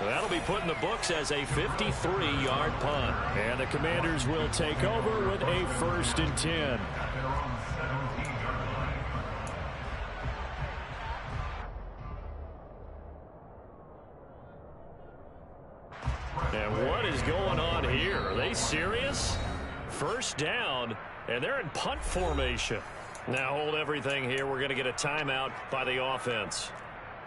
That'll be put in the books as a 53-yard punt. And the Commanders will take over with a 1st and 10. And what is going on here? Are they serious? 1st down, and they're in punt formation. Now hold everything here. We're going to get a timeout by the offense.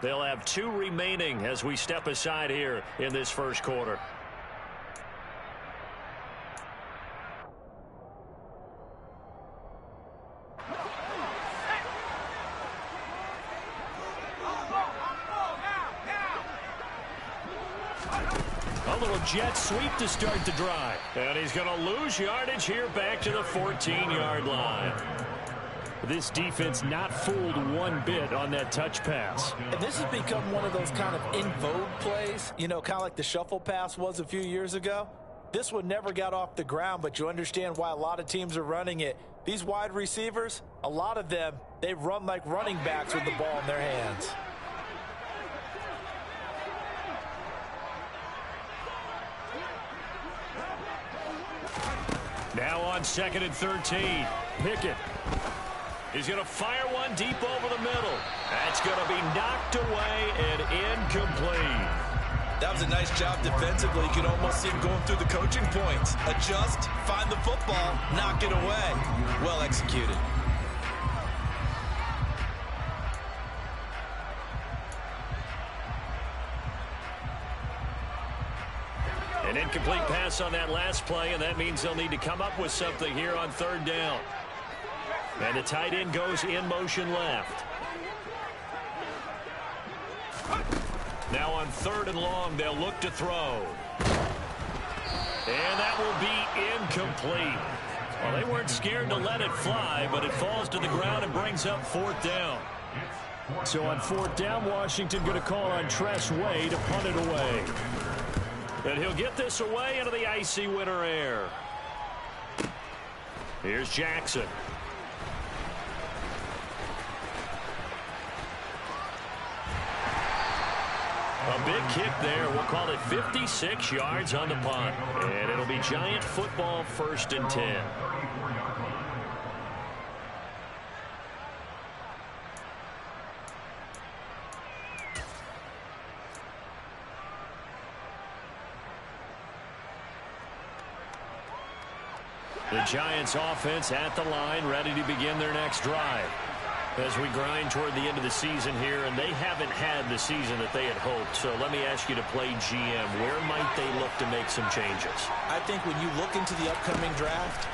They'll have 2 remaining as we step aside here in this 1st quarter. A little jet sweep to start the drive. And he's going to lose yardage here back to the 14-yard line. This defense not fooled one bit on that touch pass. And this has become one of those kind of in vogue plays, you know, kind of like the shuffle pass was a few years ago. This one never got off the ground, but you understand why a lot of teams are running it. These wide receivers, a lot of them, they run like running backs with the ball in their hands. Now on 2nd and 13, Pickett. He's going to fire one deep over the middle. That's going to be knocked away and incomplete. That was a nice job defensively. You could almost see him going through the coaching points. Adjust, find the football, knock it away. Well executed. An incomplete pass on that last play, and that means they'll need to come up with something here on 3rd down. And the tight end goes in motion left. Now on 3rd and long, they'll look to throw. And that will be incomplete. Well, they weren't scared to let it fly, but it falls to the ground and brings up 4th down. So on 4th down, Washington going to call on Tress Way to punt it away. And he'll get this away into the icy winter air. Here's Jackson. A big kick there. We'll call it 56 yards on the punt. And it'll be Giant football 1st and 10. The Giants offense at the line, ready to begin their next drive. As we grind toward the end of the season here, and they haven't had the season that they had hoped. So let me ask you to play GM. Where might they look to make some changes? I think when you look into the upcoming draft,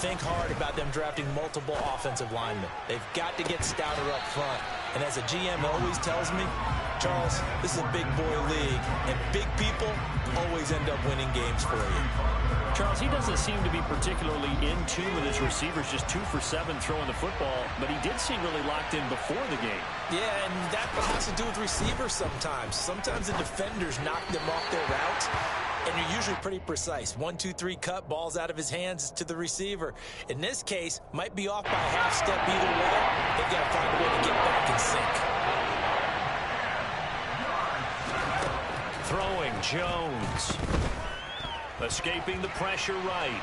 think hard about them drafting multiple offensive linemen. They've got to get stouter up front. And as a GM always tells me, Charles, this is a big boy league, and big people always end up winning games for you. Charles, he doesn't seem to be particularly in tune with his receivers, just 2 for 7 throwing the football, but he did seem really locked in before the game. Yeah, and that has to do with receivers sometimes. Sometimes the defenders knock them off their routes, and you're usually pretty precise. 1, 2, 3 cut, balls out of his hands to the receiver. In this case, might be off by a half step either way. They've got to find a way to get back in sync. Throwing, Jones. Escaping the pressure right.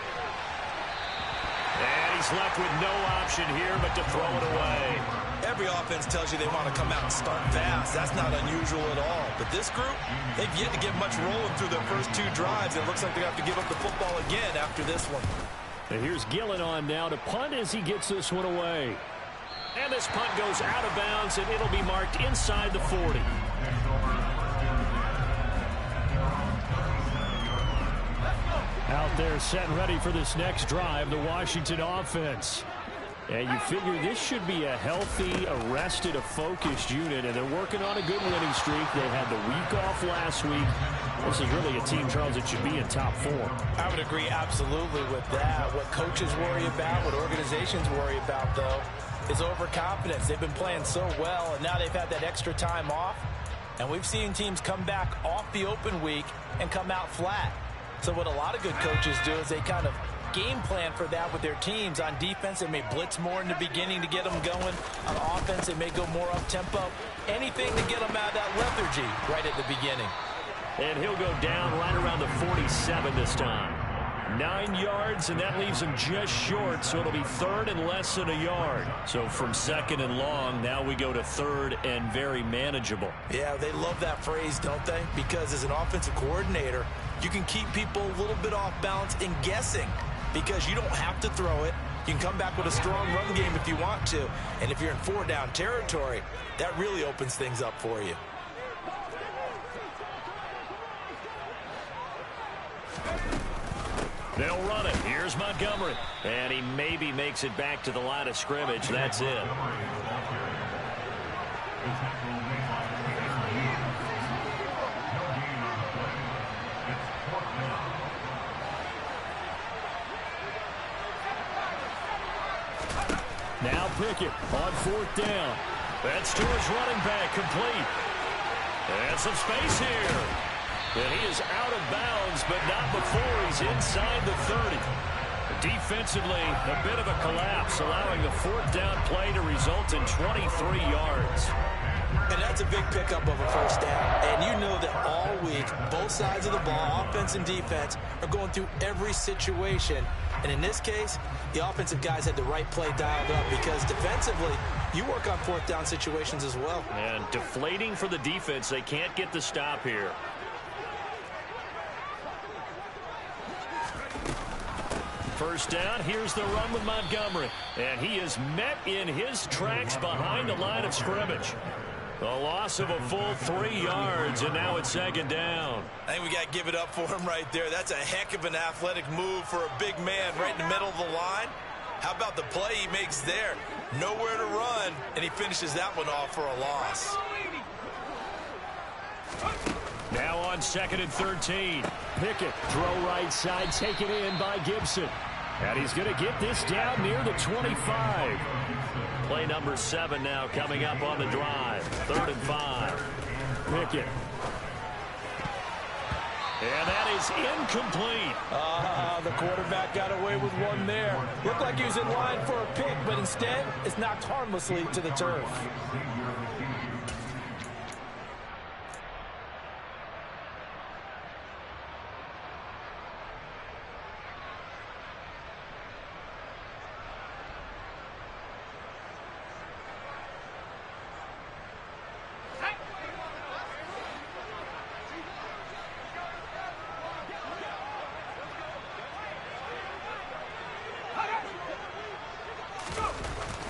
And he's left with no option here but to throw it away. Every offense tells you they want to come out and start fast. That's not unusual at all. But this group, they've yet to get much rolling through their first 2 drives. It looks like they have to give up the football again after this one. And here's Gillen on now to punt as he gets this one away. And this punt goes out of bounds, and it'll be marked inside the 40. Out there set and ready for this next drive, the Washington offense. And you figure this should be a healthy, arrested, a focused unit, and they're working on a good winning streak. They had the week off last week. This is really a team, Charles, that should be in top form. I would agree absolutely with that. What coaches worry about, what organizations worry about, though, is overconfidence. They've been playing so well, and now they've had that extra time off. And we've seen teams come back off the open week and come out flat. So what a lot of good coaches do is they kind of game plan for that with their teams. On defense, they may blitz more in the beginning to get them going. On offense, they may go more up-tempo. Anything to get them out of that lethargy right at the beginning. and he'll go down right around the 47 this time. 9 yards, and that leaves him just short, so it'll be third and less than a yard. So from second and long, now we go to third and very manageable. Yeah, they love that phrase, don't they? Because as an offensive coordinator, you can keep people a little bit off balance and guessing because you don't have to throw it. You can come back with a strong run game if you want to. And if you're in 4-down territory, that really opens things up for you. They'll run it. Here's Montgomery. And he maybe makes it back to the line of scrimmage. That's it. Now Pickett on 4th down. That's to his running back, complete. And some space here. And he is out of bounds, but not before he's inside the 30. Defensively, a bit of a collapse, allowing the 4th down play to result in 23 yards. And that's a big pickup of a 1st down. And you know that all week, both sides of the ball, offense and defense, are going through every situation. And in this case, the offensive guys had the right play dialed up because defensively, you work on 4th down situations as well. And deflating for the defense. They can't get the stop here. First down, here's the run with Montgomery. And he is met in his tracks behind the line of scrimmage. A loss of a full 3 yards, and now it's 2nd down. I think we got to give it up for him right there. That's a heck of an athletic move for a big man right in the middle of the line. How about the play he makes there? Nowhere to run, and he finishes that one off for a loss. Now on 2nd and 13. Pickett, throw right side, taken in by Gibson. And he's going to get this down near the 25. Play number 7 now coming up on the drive. 3rd and 5. Pickett. And that is incomplete. The quarterback got away with one there. Looked like he was in line for a pick, but instead, it's knocked harmlessly to the turf.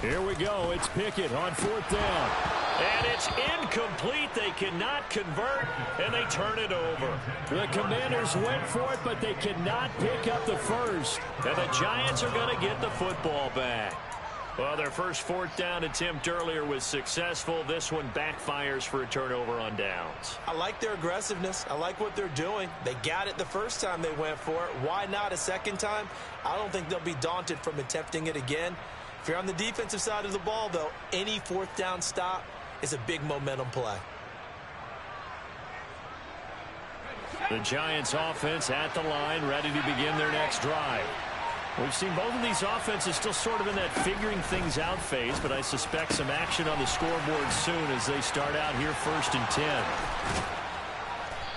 Here we go. It's Pickett on 4th down. And it's incomplete. They cannot convert, and they turn it over. The Commanders went for it, but they cannot pick up the first. And the Giants are going to get the football back. Well, their first 4th down attempt earlier was successful. This one backfires for a turnover on downs. I like their aggressiveness. I like what they're doing. They got it the first time they went for it. Why not a second time? I don't think they'll be daunted from attempting it again. If you're on the defensive side of the ball, though, any 4th down stop is a big momentum play. The Giants offense at the line, ready to begin their next drive. We've seen both of these offenses still sort of in that figuring things out phase, but I suspect some action on the scoreboard soon as they start out here 1st and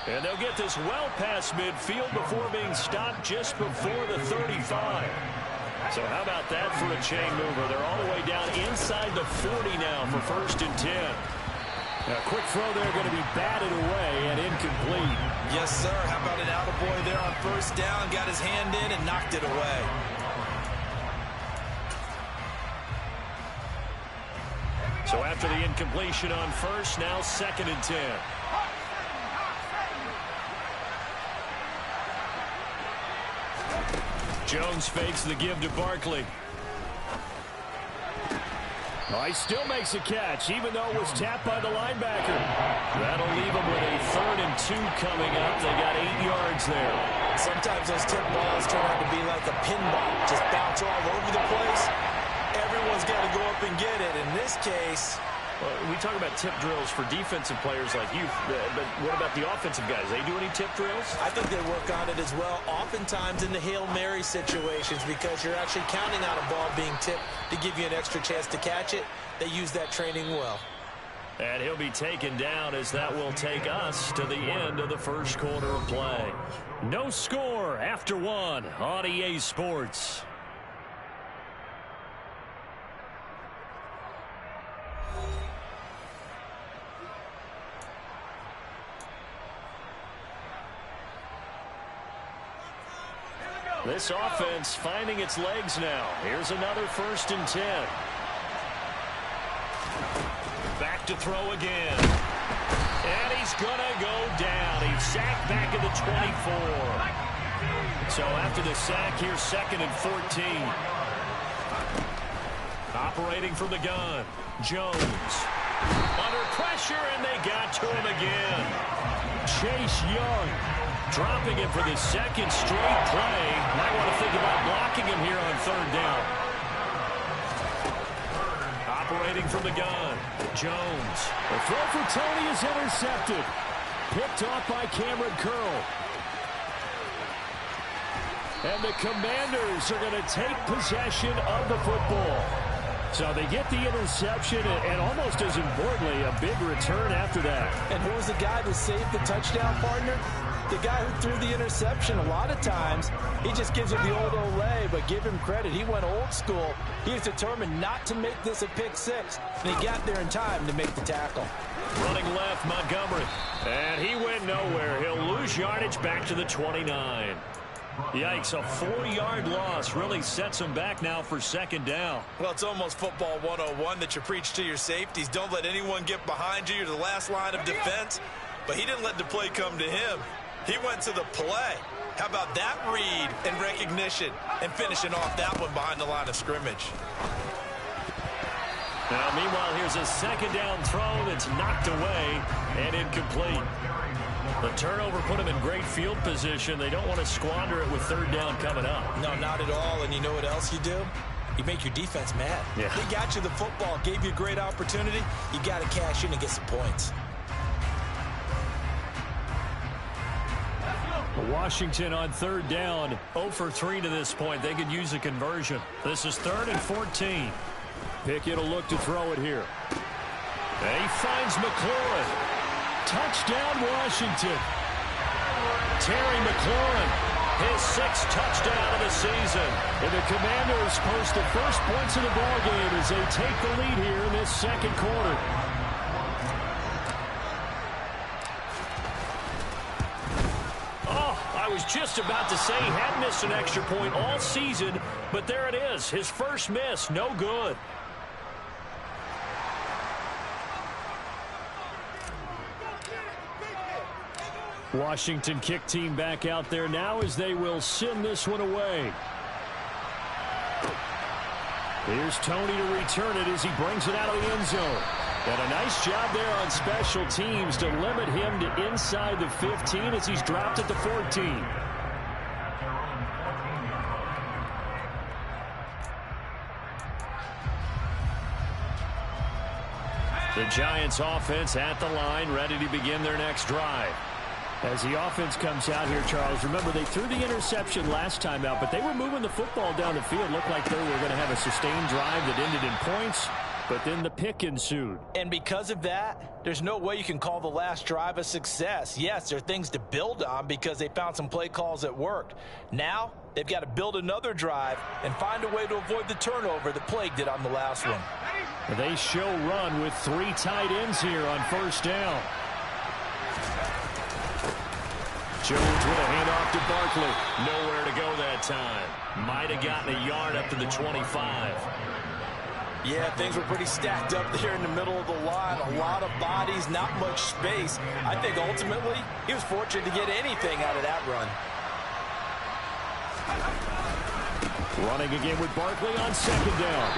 10. And they'll get this well past midfield before being stopped just before the 35. So how about that for a chain mover? They're all the way down inside the 40 now for 1st and 10. A quick throw there going to be batted away and incomplete. Yes, sir. How about an attaboy there on 1st down? Got his hand in and knocked it away. So after the incompletion on 1st, now 2nd and 10. Jones fakes the give to Barkley. Oh, he still makes a catch, even though it was tapped by the linebacker. That'll leave him with a 3rd and 2 coming up. They got 8 yards there. Sometimes those tip balls turn out to be like a pinball. Just bounce all over the place. Everyone's got to go up and get it. In this case, well, we talk about tip drills for defensive players like you, but what about the offensive guys? They do any tip drills? I think they work on it as well, oftentimes in the Hail Mary situations, because you're actually counting on a ball being tipped to give you an extra chance to catch it. They use that training well. And he'll be taken down as that will take us to the end of the first quarter of play. No score after one on EA Sports. This offense finding its legs now. Here's another 1st and 10. Back to throw again. And he's going to go down. He's sacked back at the 24. So after the sack, here's 2nd and 14. Operating from the gun. Jones. Under pressure, and they got to him again. Chase Young. Dropping him for the 2nd straight play. Might want to think about blocking him here on 3rd down. Operating from the gun. Jones. The throw for Tony is intercepted. Picked off by Cameron Curl. And the Commanders are going to take possession of the football. So they get the interception, and almost as importantly, a big return after that. And who was the guy that saved the touchdown, partner? The guy who threw the interception. A lot of times, he just gives it the old Olay, but give him credit. He went old school. He was determined not to make this a pick six, and he got there in time to make the tackle. Running left, Montgomery. And he went nowhere. He'll lose yardage back to the 29. Yikes, a 4-yard loss really sets him back now for 2nd down. Well, it's almost football 101 that you preach to your safeties. Don't let anyone get behind you. You're the last line of defense. But he didn't let the play come to him. He went to the play. How about that read and recognition and finishing off that one behind the line of scrimmage? Now, meanwhile, here's a 2nd down throw that's knocked away and incomplete. The turnover put him in great field position. They don't want to squander it with 3rd down coming up. No, not at all. And you know what else you do? You make your defense mad. Yeah. They got you the football, gave you a great opportunity. You got to cash in and get some points. Washington on 3rd down, 0 for 3 to this point. They could use a conversion. This is 3rd and 14. Pickett will look to throw it here. And he finds McLaurin. Touchdown, Washington. Terry McLaurin, his 6th touchdown of the season. And the Commanders post the first points of the ballgame as they take the lead here in this 2nd quarter. I was just about to say he had missed an extra point all season, but there it is. His first miss, no good. Washington kick team back out there now as they will send this one away. Here's Tony to return it as he brings it out of the end zone. And a nice job there on special teams to limit him to inside the 15 as he's dropped at the 14. The Giants offense at the line, ready to begin their next drive. As the offense comes out here, Charles, remember they threw the interception last time out, but they were moving the football down the field. Looked like they were going to have a sustained drive that ended in points, but then the pick ensued. And because of that, there's no way you can call the last drive a success. Yes, there are things to build on because they found some play calls that worked. Now, they've got to build another drive and find a way to avoid the turnover that plagued it on the last one. They show run with 3 tight ends here on 1st down. Jones with a handoff to Barkley. Nowhere to go that time. Might have gotten a yard up to the 25. Yeah, things were pretty stacked up there in the middle of the line. A lot of bodies, not much space. I think ultimately he was fortunate to get anything out of that run. Running again with Barkley on 2nd down.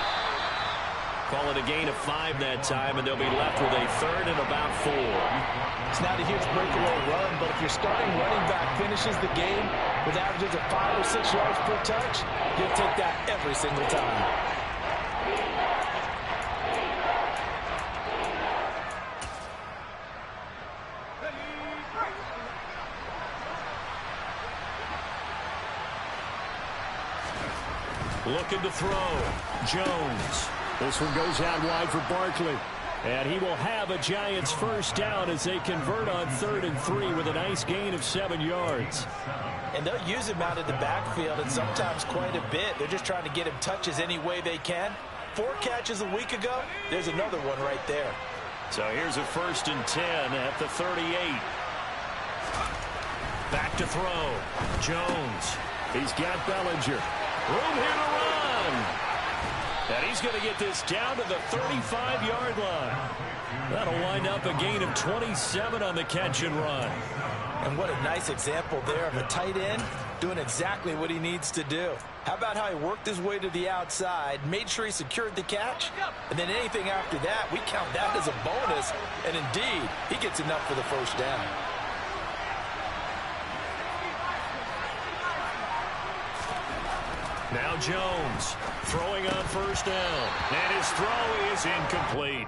Call it a gain of 5 that time, and they'll be left with a 3rd and about 4. It's not a huge breakaway run, but if your starting running back finishes the game with averages of 5 or 6 yards per touch, you'll take that every single time. Looking to throw. Jones. This one goes out wide for Barkley. And he will have a Giants first down as they convert on 3rd and 3 with a nice gain of 7 yards. And they'll use him out in the backfield, and sometimes quite a bit. They're just trying to get him touches any way they can. 4 catches a week ago. There's another one right there. So here's a 1st and 10 at the 38. Back to throw. Jones. He's got Bellinger. Room here to run. And he's going to get this down to the 35-yard line. That'll wind up a gain of 27 on the catch and run. And what a nice example there of a tight end doing exactly what he needs to do. How about how he worked his way to the outside, made sure he secured the catch, and then anything after that, we count that as a bonus. And indeed, he gets enough for the first down. Now Jones throwing on 1st down. And his throw is incomplete.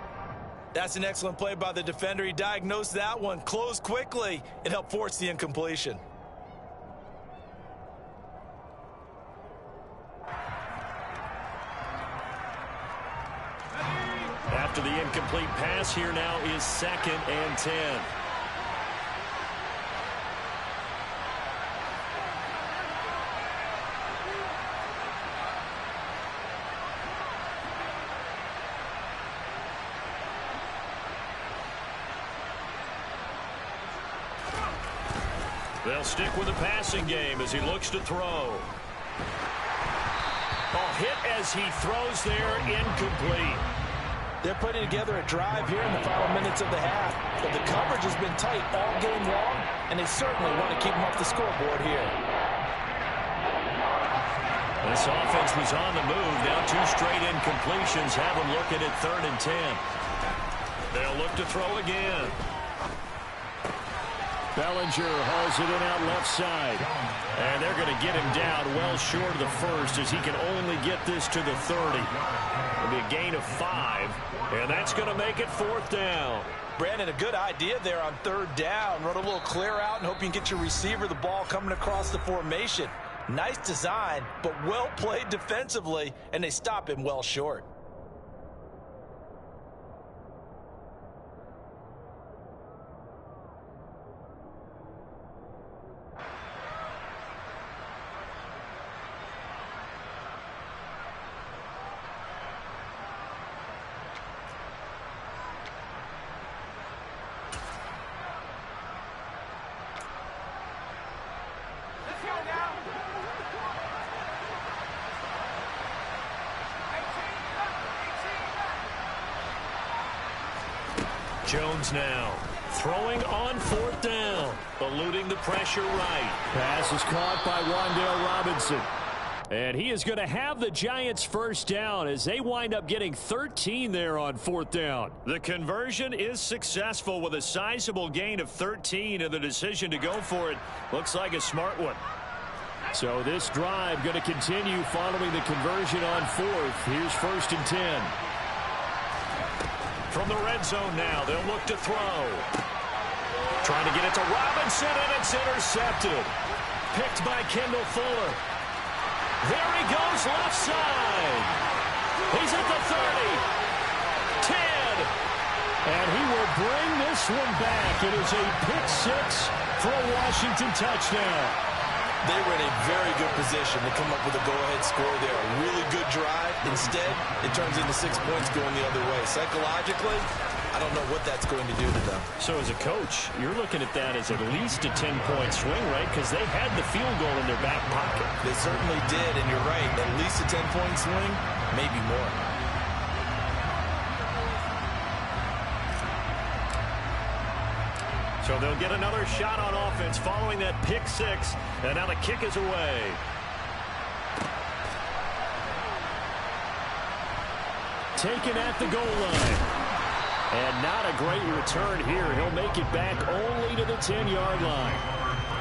That's an excellent play by the defender. He diagnosed that one, closed quickly, and helped force the incompletion. After the incomplete pass, here now is 2nd and 10. They'll stick with the passing game as he looks to throw. Oh, hit as he throws there, incomplete. They're putting together a drive here in the final minutes of the half. But the coverage has been tight all game long, and they certainly want to keep them off the scoreboard here. This offense was on the move. Now 2 straight incompletions have them looking at 3rd and 10. They'll look to throw again. Bellinger hauls it in out left side. And they're going to get him down well short of the 1st as he can only get this to the 30. It'll be a gain of 5, and that's going to make it 4th down. Brandon, a good idea there on 3rd down. Run a little clear out and hope you can get your receiver the ball coming across the formation. Nice design, but well played defensively, and they stop him well short. Jones now throwing on 4th down, eluding the pressure right. Pass is caught by Wan'Dale Robinson. And he is going to have the Giants first down as they wind up getting 13 there on 4th down. The conversion is successful with a sizable gain of 13, and the decision to go for it looks like a smart one. So this drive going to continue following the conversion on 4th. Here's 1st and 10. From the red zone now, they'll look to throw. Trying to get it to Robinson, and it's intercepted. Picked by Kendall Fuller. There he goes, left side. He's at the 30. 10. And he will bring this one back. It is a pick 6 for a Washington touchdown. They were in a very good position to come up with a go-ahead score there. A really good drive. Instead, it turns into 6 points going the other way. Psychologically, I don't know what that's going to do to them. So as a coach, you're looking at that as at least a 10-point swing, right? Because they had the field goal in their back pocket. They certainly did, and you're right. At least a 10-point swing, maybe more. So they'll get another shot on offense following that pick 6, and now the kick is away. Taken at the goal line. And not a great return here. He'll make it back only to the 10-yard line.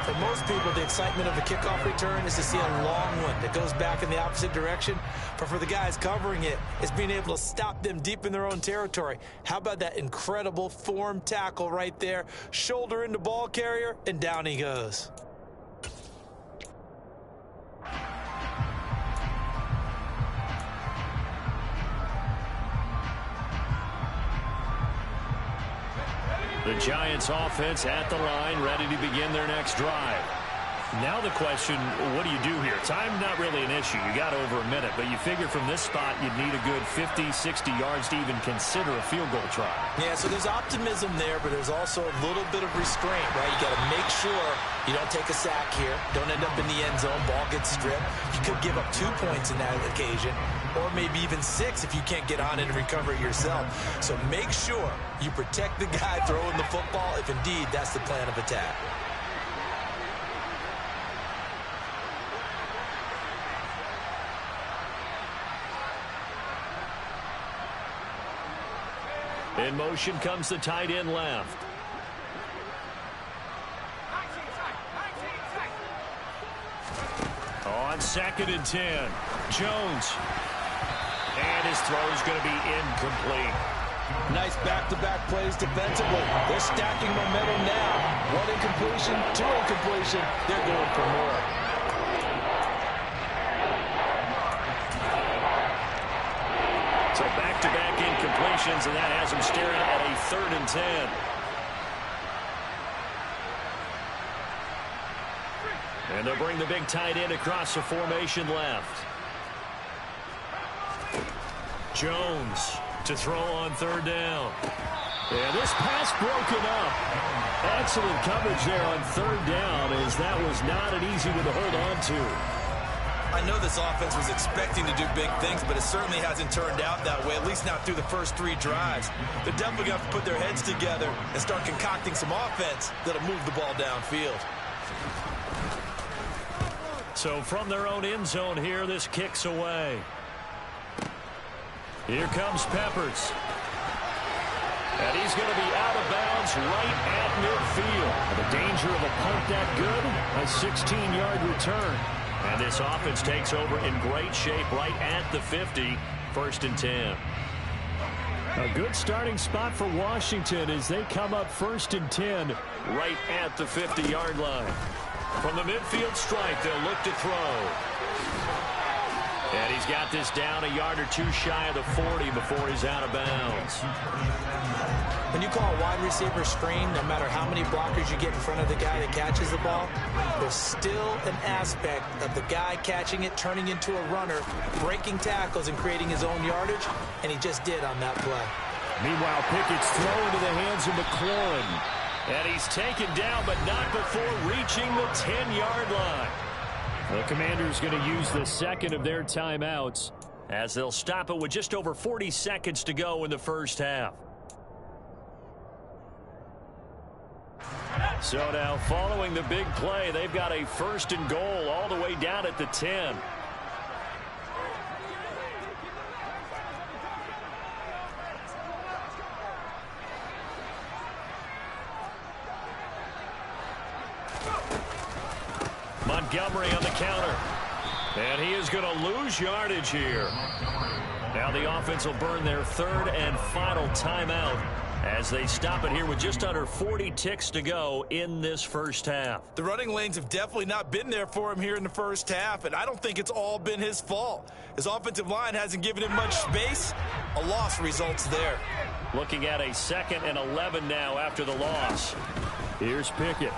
For most people, the excitement of the kickoff return is to see a long one that goes back in the opposite direction. But for the guys covering it, it's being able to stop them deep in their own territory. How about that incredible form tackle right there? Shoulder into ball carrier, and down he goes. The Giants offense at the line, ready to begin their next drive. Now the question, what do you do here? Time not really an issue. You got over a minute, but you figure from this spot you'd need a good 50, 60 yards to even consider a field goal try. Yeah, so there's optimism there, but there's also a little bit of restraint, right? You got to make sure you don't take a sack here. Don't end up in the end zone. Ball gets stripped. You could give up 2 points in that occasion, or maybe even 6 if you can't get on it and recover it yourself. So make sure you protect the guy throwing the football if indeed that's the plan of attack. In motion comes the tight end left. On 2nd and 10, Jones. And his throw is going to be incomplete. Nice back-to-back plays defensively. They're stacking momentum now. 1 incompletion, 2 incompletion. They're going for more. So back-to-back incompletions, and that has him staring at a 3rd and 10. And they'll bring the big tight end across the formation left. Jones to throw on 3rd down. And this pass broken up. Excellent coverage there on 3rd down, as that was not an easy one to hold on to. I know this offense was expecting to do big things, but it certainly hasn't turned out that way, at least not through the first 3 drives. They're definitely going to have to put their heads together and start concocting some offense that'll move the ball downfield. So from their own end zone here, this kicks away. Here comes Peppers. And he's going to be out of bounds right at midfield. The danger of a punt that good, a 16-yard return. And this offense takes over in great shape right at the 50, 1st and 10. A good starting spot for Washington as they come up 1st and 10 right at the 50-yard line. From the midfield strike, they'll look to throw. And he's got this down a yard or 2 shy of the 40 before he's out of bounds. When you call a wide receiver screen, no matter how many blockers you get in front of the guy that catches the ball, there's still an aspect of the guy catching it, turning into a runner, breaking tackles and creating his own yardage, and he just did on that play. Meanwhile, Pickett's throw into the hands of McLaurin. And he's taken down, but not before reaching the 10-yard line. The Commanders going to use the 2nd of their timeouts as they'll stop it with just over 40 seconds to go in the first half. So now following the big play, they've got a 1st and goal all the way down at the 10. Montgomery on the counter. And he is going to lose yardage here. Now the offense will burn their 3rd and final timeout as they stop it here with just under 40 ticks to go in this first half. The running lanes have definitely not been there for him here in the first half, and I don't think it's all been his fault. His offensive line hasn't given him much space. A loss results there. Looking at a 2nd and 11 now after the loss. Here's Pickett.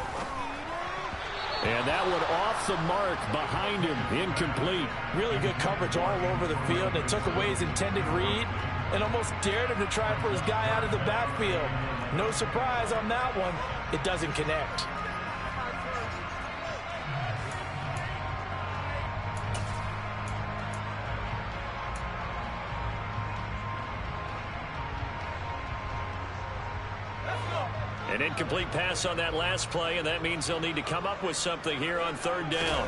And that one off the mark behind him, incomplete. Really good coverage all over the field. It took away his intended read and almost dared him to try for his guy out of the backfield. No surprise on that one. It doesn't connect. An incomplete pass on that last play, and that means they'll need to come up with something here on 3rd down.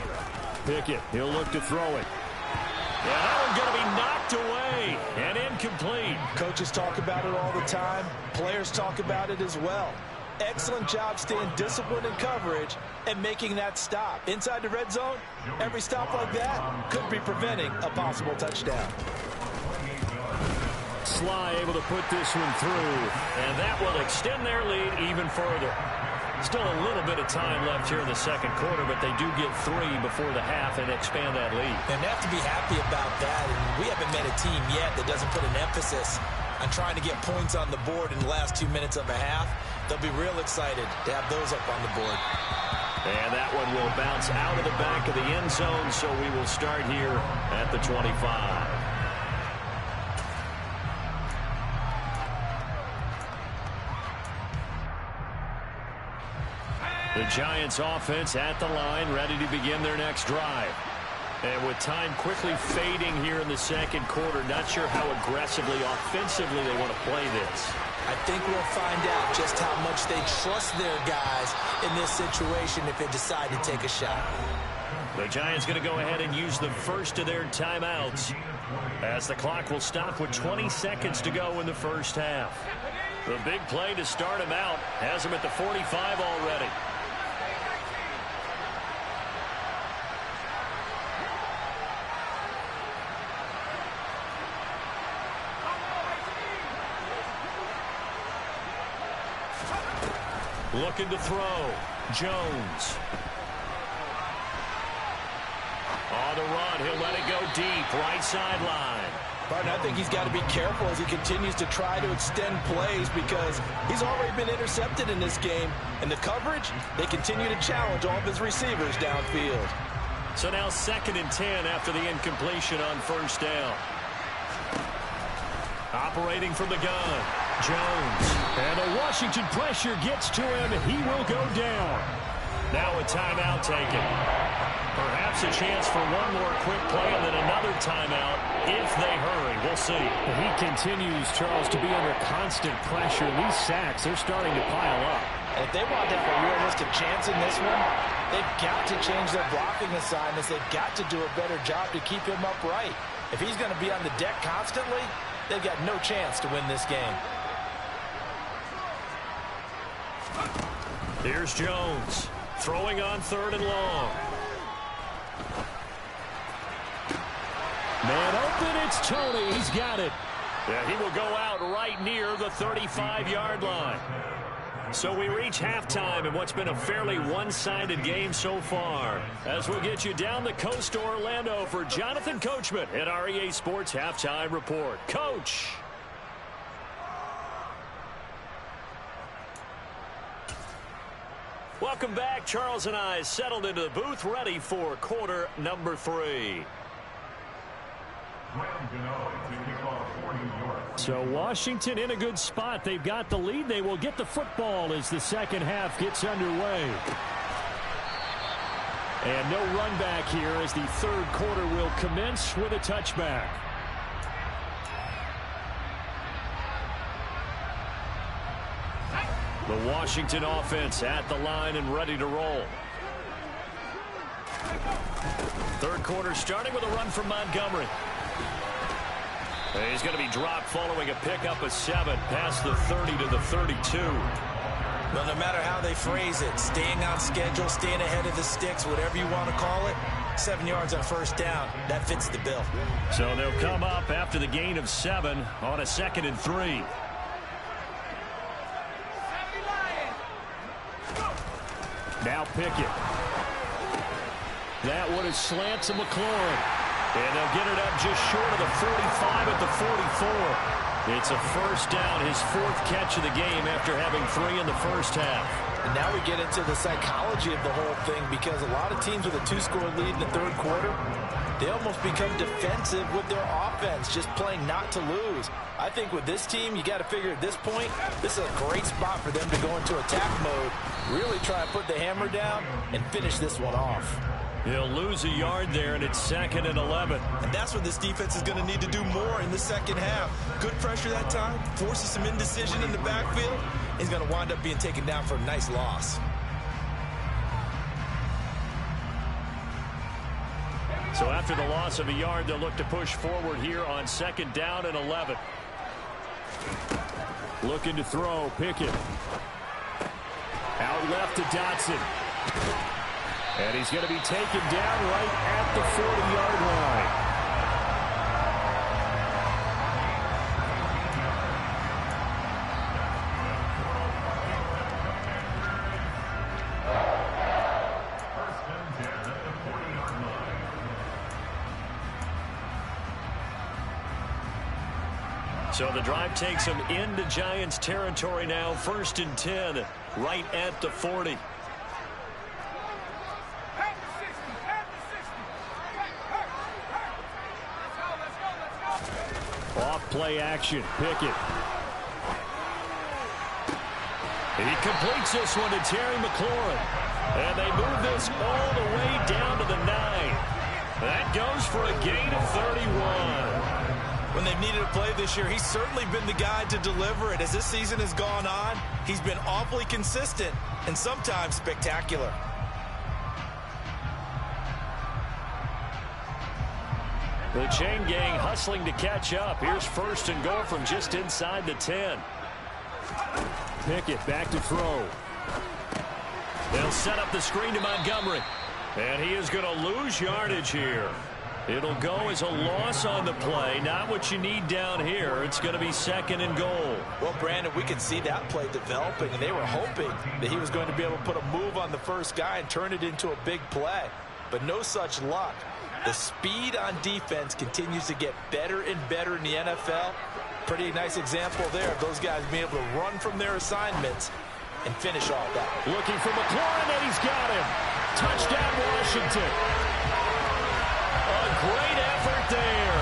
Pickett, he'll look to throw it. And that one's going to be knocked away and incomplete. Coaches talk about it all the time. Players talk about it as well. Excellent job staying disciplined in coverage and making that stop. Inside the red zone, every stop like that could be preventing a possible touchdown. Sly able to put this one through, and that will extend their lead even further. Still a little bit of time left here in the 2nd quarter, but they do get 3 before the half and expand that lead. And they have to be happy about that, and we haven't met a team yet that doesn't put an emphasis on trying to get points on the board in the last 2 minutes of a half. They'll be real excited to have those up on the board. And that one will bounce out of the back of the end zone, so we will start here at the 25. The Giants offense at the line, ready to begin their next drive. And with time quickly fading here in the second quarter, not sure how aggressively, offensively they want to play this. I think we'll find out just how much they trust their guys in this situation if they decide to take a shot. The Giants going to go ahead and use the first of their timeouts as the clock will stop with 20 seconds to go in the first half. The big play to start him out has him at the 45 already. Looking to throw. Jones. On the run. He'll let it go deep. Right sideline. Barton, I think he's got to be careful as he continues to try to extend plays because he's already been intercepted in this game. And the coverage, they continue to challenge all of his receivers downfield. So now 2nd and 10 after the incompletion on first down. Operating from the gun. Jones. And the Washington pressure gets to him. He will go down. Now a timeout taken. Perhaps a chance for one more quick play and then another timeout if they hurry. We'll see. He continues, Charles, to be under constant pressure. These sacks, they're starting to pile up. And if they want to have a realistic chance in this one, they've got to change their blocking assignments. They've got to do a better job to keep him upright. If he's going to be on the deck constantly, they've got no chance to win this game. Here's Jones. Throwing on 3rd and long. Man open, it's Tony. He's got it. Yeah, he will go out right near the 35-yard line. So we reach halftime in what's been a fairly one-sided game so far. As we'll get you down the coast to Orlando for Jonathan Coachman at our EA Sports Halftime Report. Coach. Welcome back. Charles and I settled into the booth, ready for quarter number 3. So Washington in a good spot. They've got the lead. They will get the football as the second half gets underway. And no run back here as the third quarter will commence with a touchback. The Washington offense at the line and ready to roll. Third quarter starting with a run from Montgomery. He's going to be dropped following a pickup of 7 past the 30 to the 32. Well, no matter how they phrase it, staying on schedule, staying ahead of the sticks, whatever you want to call it, 7 yards on first down, that fits the bill. So they'll come up after the gain of 7 on a 2nd and 3. Now Pickett. That one is slant to McLaurin. And they'll get it up just short of the 45 at the 44. It's a first down, his 4th catch of the game after having 3 in the first half. And now we get into the psychology of the whole thing because a lot of teams with a 2-score lead in the third quarter, they almost become defensive with their offense, just playing not to lose. I think with this team, you got to figure at this point, this is a great spot for them to go into attack mode, really try to put the hammer down and finish this one off. He'll lose a yard there, and it's 2nd and 11. And that's what this defense is going to need to do more in the second half. Good pressure that time, forces some indecision in the backfield. He's going to wind up being taken down for a nice loss. So after the loss of a yard, they'll look to push forward here on 2nd down and 11. Looking to throw, Pickett. Out left to Dotson. And he's going to be taken down right at the 40-yard line. So the drive takes them into Giants territory now. 1st and 10, right at the 40. Off play action. Pickett. He completes this one to Terry McLaurin. And they move this all the way down to the 9. That goes for a gain of 31. When they've needed a play this year, he's certainly been the guy to deliver it. As this season has gone on, he's been awfully consistent and sometimes spectacular. The chain gang hustling to catch up. Here's 1st and goal from just inside the 10. Pickett back to throw. They'll set up the screen to Montgomery. And he is going to lose yardage here. It'll go as a loss on the play. Not what you need down here. It's going to be 2nd and goal. Well, Brandon, we could see that play developing, and they were hoping that he was going to be able to put a move on the first guy and turn it into a big play. But no such luck. The speed on defense continues to get better and better in the NFL. Pretty nice example there of those guys being able to run from their assignments and finish all that. Looking for McLaurin, and he's got him. Touchdown, Washington. A great effort there.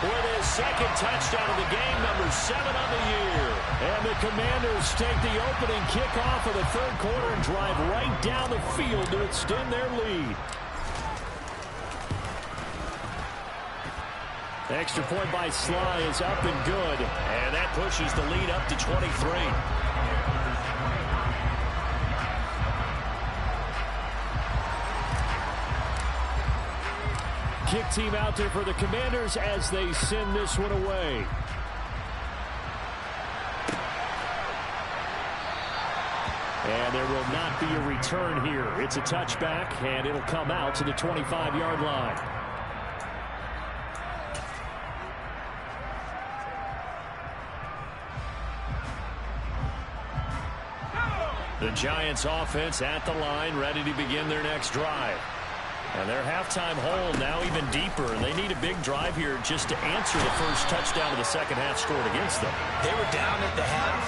With his 2nd touchdown of the game, number 7 on the year. And the Commanders take the opening kickoff of the 3rd quarter and drive right down the field to extend their lead. Extra point by Sly is up and good. And that pushes the lead up to 23. Kick team out there for the Commanders as they send this one away. And there will not be a return here. It's a touchback, and it'll come out to the 25-yard line. The Giants offense at the line, ready to begin their next drive. And their halftime hole now even deeper, and they need a big drive here just to answer the first touchdown of the second half scored against them. They were down at the half.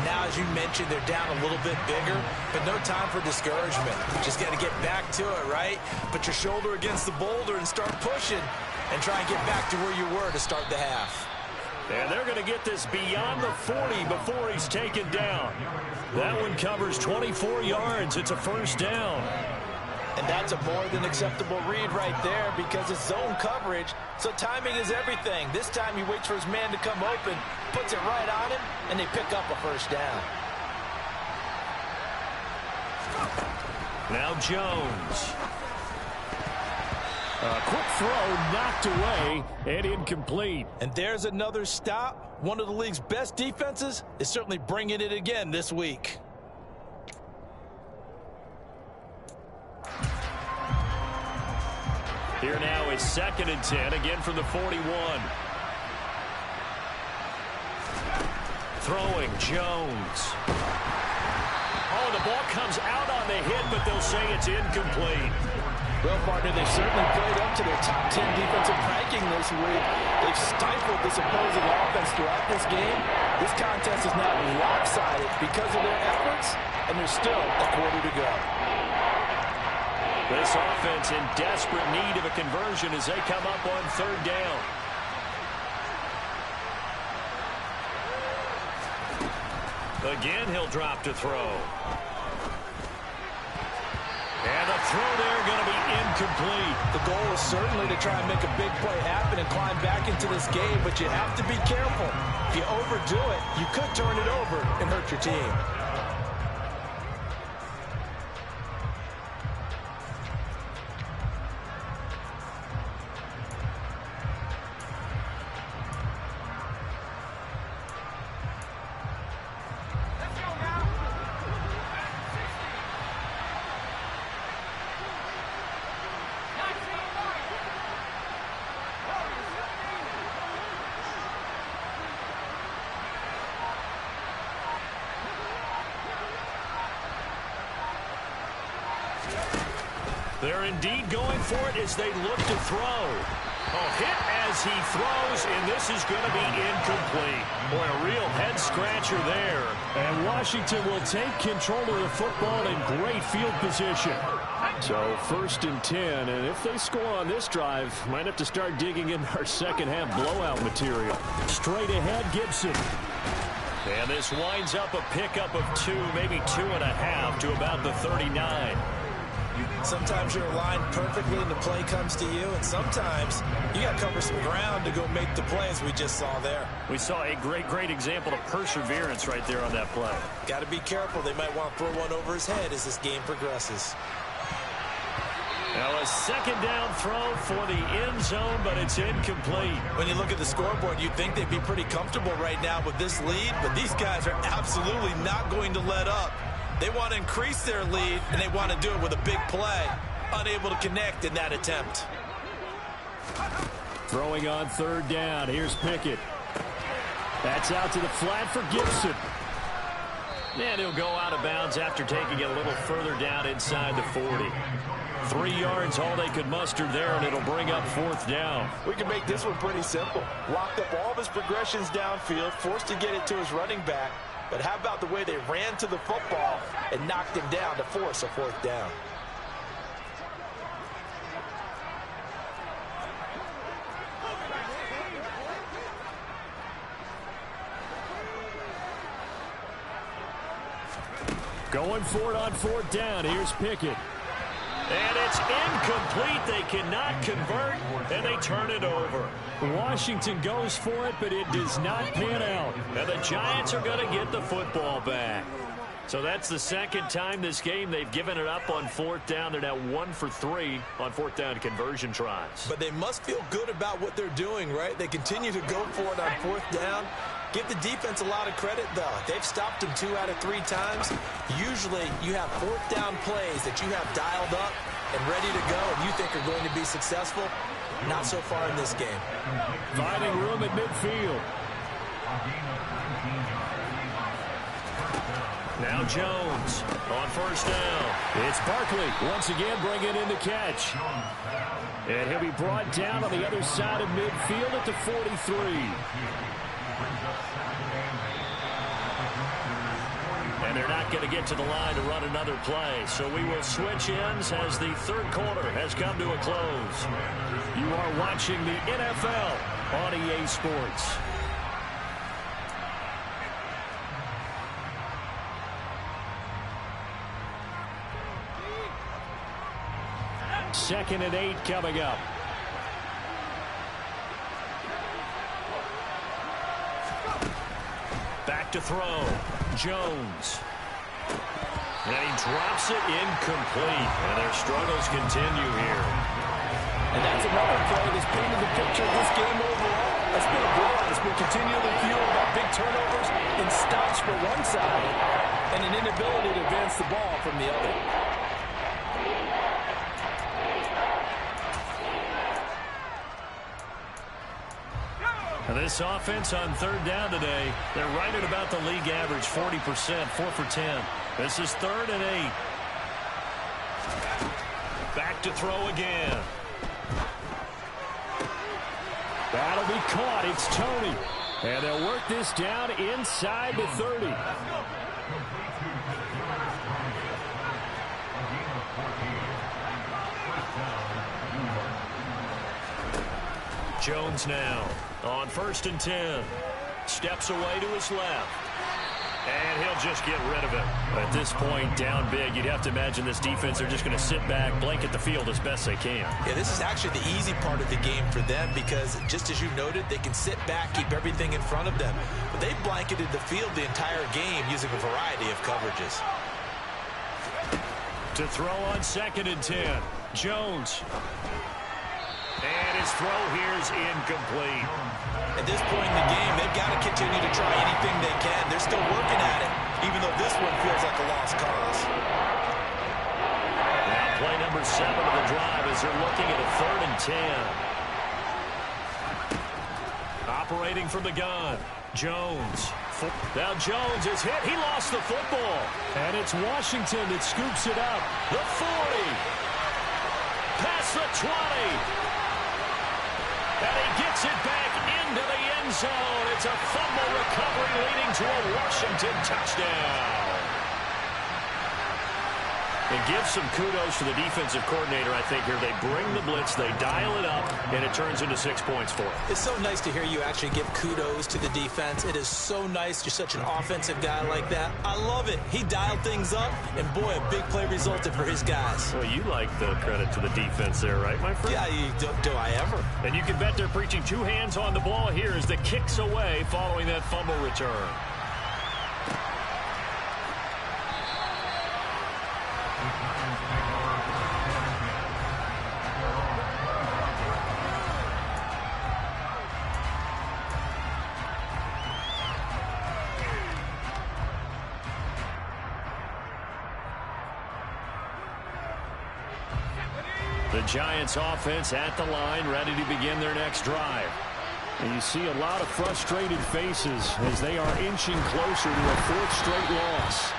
Now, as you mentioned, they're down a little bit bigger, but no time for discouragement. Just got to get back to it, right? Put your shoulder against the boulder and start pushing and try and get back to where you were to start the half. And they're going to get this beyond the 40 before he's taken down. That one covers 24 yards. It's a 1st down. And that's a more than acceptable read right there because it's zone coverage, so timing is everything. This time he waits for his man to come open, puts it right on him, and they pick up a 1st down. Now Jones. A quick throw knocked away and incomplete. And there's another stop. One of the league's best defenses is certainly bringing it again this week. Here now is 2nd and 10, again from the 41. Throwing, Jones. Oh, the ball comes out on the hit, but they'll say it's incomplete. Well, partner, they've certainly played up to their top 10 defensive ranking this week. They've stifled this opposing offense throughout this game. This contest is not lopsided because of their efforts, and there's still a quarter to go. This offense in desperate need of a conversion as they come up on 3rd down. Again, he'll drop to throw. And the throw there going to be incomplete. The goal is certainly to try and make a big play happen and climb back into this game, but you have to be careful. If you overdo it, you could turn it over and hurt your team. They're indeed going for it as they look to throw. Oh, hit as he throws, and this is going to be incomplete. Boy, a real head-scratcher there. And Washington will take control of the football in great field position. So 1st and 10, and if they score on this drive, might have to start digging in our second-half blowout material. Straight ahead, Gibson. And this winds up a pickup of 2, maybe 2.5 to about the 39. Sometimes you're aligned perfectly and the play comes to you, and sometimes you got to cover some ground to go make the play, as we just saw there. We saw a great example of perseverance right there on that play. Got to be careful. They might want to throw one over his head as this game progresses. Now a second down throw for the end zone, but it's incomplete. When you look at the scoreboard, you'd think they'd be pretty comfortable right now with this lead, but these guys are absolutely not going to let up. They want to increase their lead, and they want to do it with a big play. Unable to connect in that attempt. Throwing on 3rd down. Here's Pickett. That's out to the flat for Gibson. And he'll go out of bounds after taking it a little further down inside the 40. 3 yards, all they could muster there, and it'll bring up 4th down. We can make this one pretty simple. Locked up all of his progressions downfield, forced to get it to his running back. But how about the way they ran to the football and knocked him down to force a 4th down? Going for it on 4th down. Here's Pickett. And it's incomplete. They cannot convert, and they turn it over. Washington goes for it, but it does not pan out. And the Giants are going to get the football back. So that's the second time this game they've given it up on 4th down. They're now 1 for 3 on 4th down conversion tries. But they must feel good about what they're doing, right? They continue to go for it on 4th down. Give the defense a lot of credit, though. They've stopped them 2 out of 3 times. Usually, you have 4th down plays that you have dialed up and ready to go, and you think are going to be successful. Not so far in this game. Finding room at midfield. Now Jones on 1st down. It's Barkley once again bringing in the catch. And he'll be brought down on the other side of midfield at the 43. And they're not going to get to the line to run another play. So we will switch ends as the 3rd quarter has come to a close. You are watching the NFL on EA Sports. Second and 8 coming up. Back to throw. Jones. And he drops it incomplete. And their struggles continue here. And that's another play that's painted the picture of this game overall. It's been a blowout. It's been continually fueled by big turnovers and stops for one side and an inability to advance the ball from the other. And this offense on 3rd down today, they're right at about the league average, 40%, 4 for 10. This is 3rd and 8. Back to throw again. That'll be caught. It's Tony. And they'll work this down inside the 30. Jones now on 1st and 10. Steps away to his left. And he'll just get rid of it. At this point, down big, you'd have to imagine this defense are just going to sit back, blanket the field as best they can. Yeah, this is actually the easy part of the game for them because, just as you noted, they can sit back, keep everything in front of them. But they blanketed the field the entire game using a variety of coverages. To throw on 2nd and 10. Jones. And his throw here is incomplete. At this point in the game, they've got to continue to try anything they can. They're still working at it, even though this one feels like a lost cause. Now play number 7 of the drive as they're looking at a 3rd and 10. Operating from the gun, Jones. Now Jones is hit. He lost the football. And it's Washington that scoops it up. The 40. Past the 20. And he gets it back into the end zone. It's a fumble recovery leading to a Washington touchdown. It gives some kudos to the defensive coordinator, I think, here. They bring the blitz, they dial it up, and it turns into 6 points for them. It's so nice to hear you actually give kudos to the defense. It is so nice. You're such an offensive guy like that. I love it. He dialed things up, and boy, a big play resulted for his guys. Well, you like the credit to the defense there, right, my friend? Yeah, do I ever? And you can bet they're preaching two hands on the ball here as the kick's away following that fumble return. The Giants offense at the line, ready to begin their next drive. And you see a lot of frustrated faces as they are inching closer to a fourth straight loss.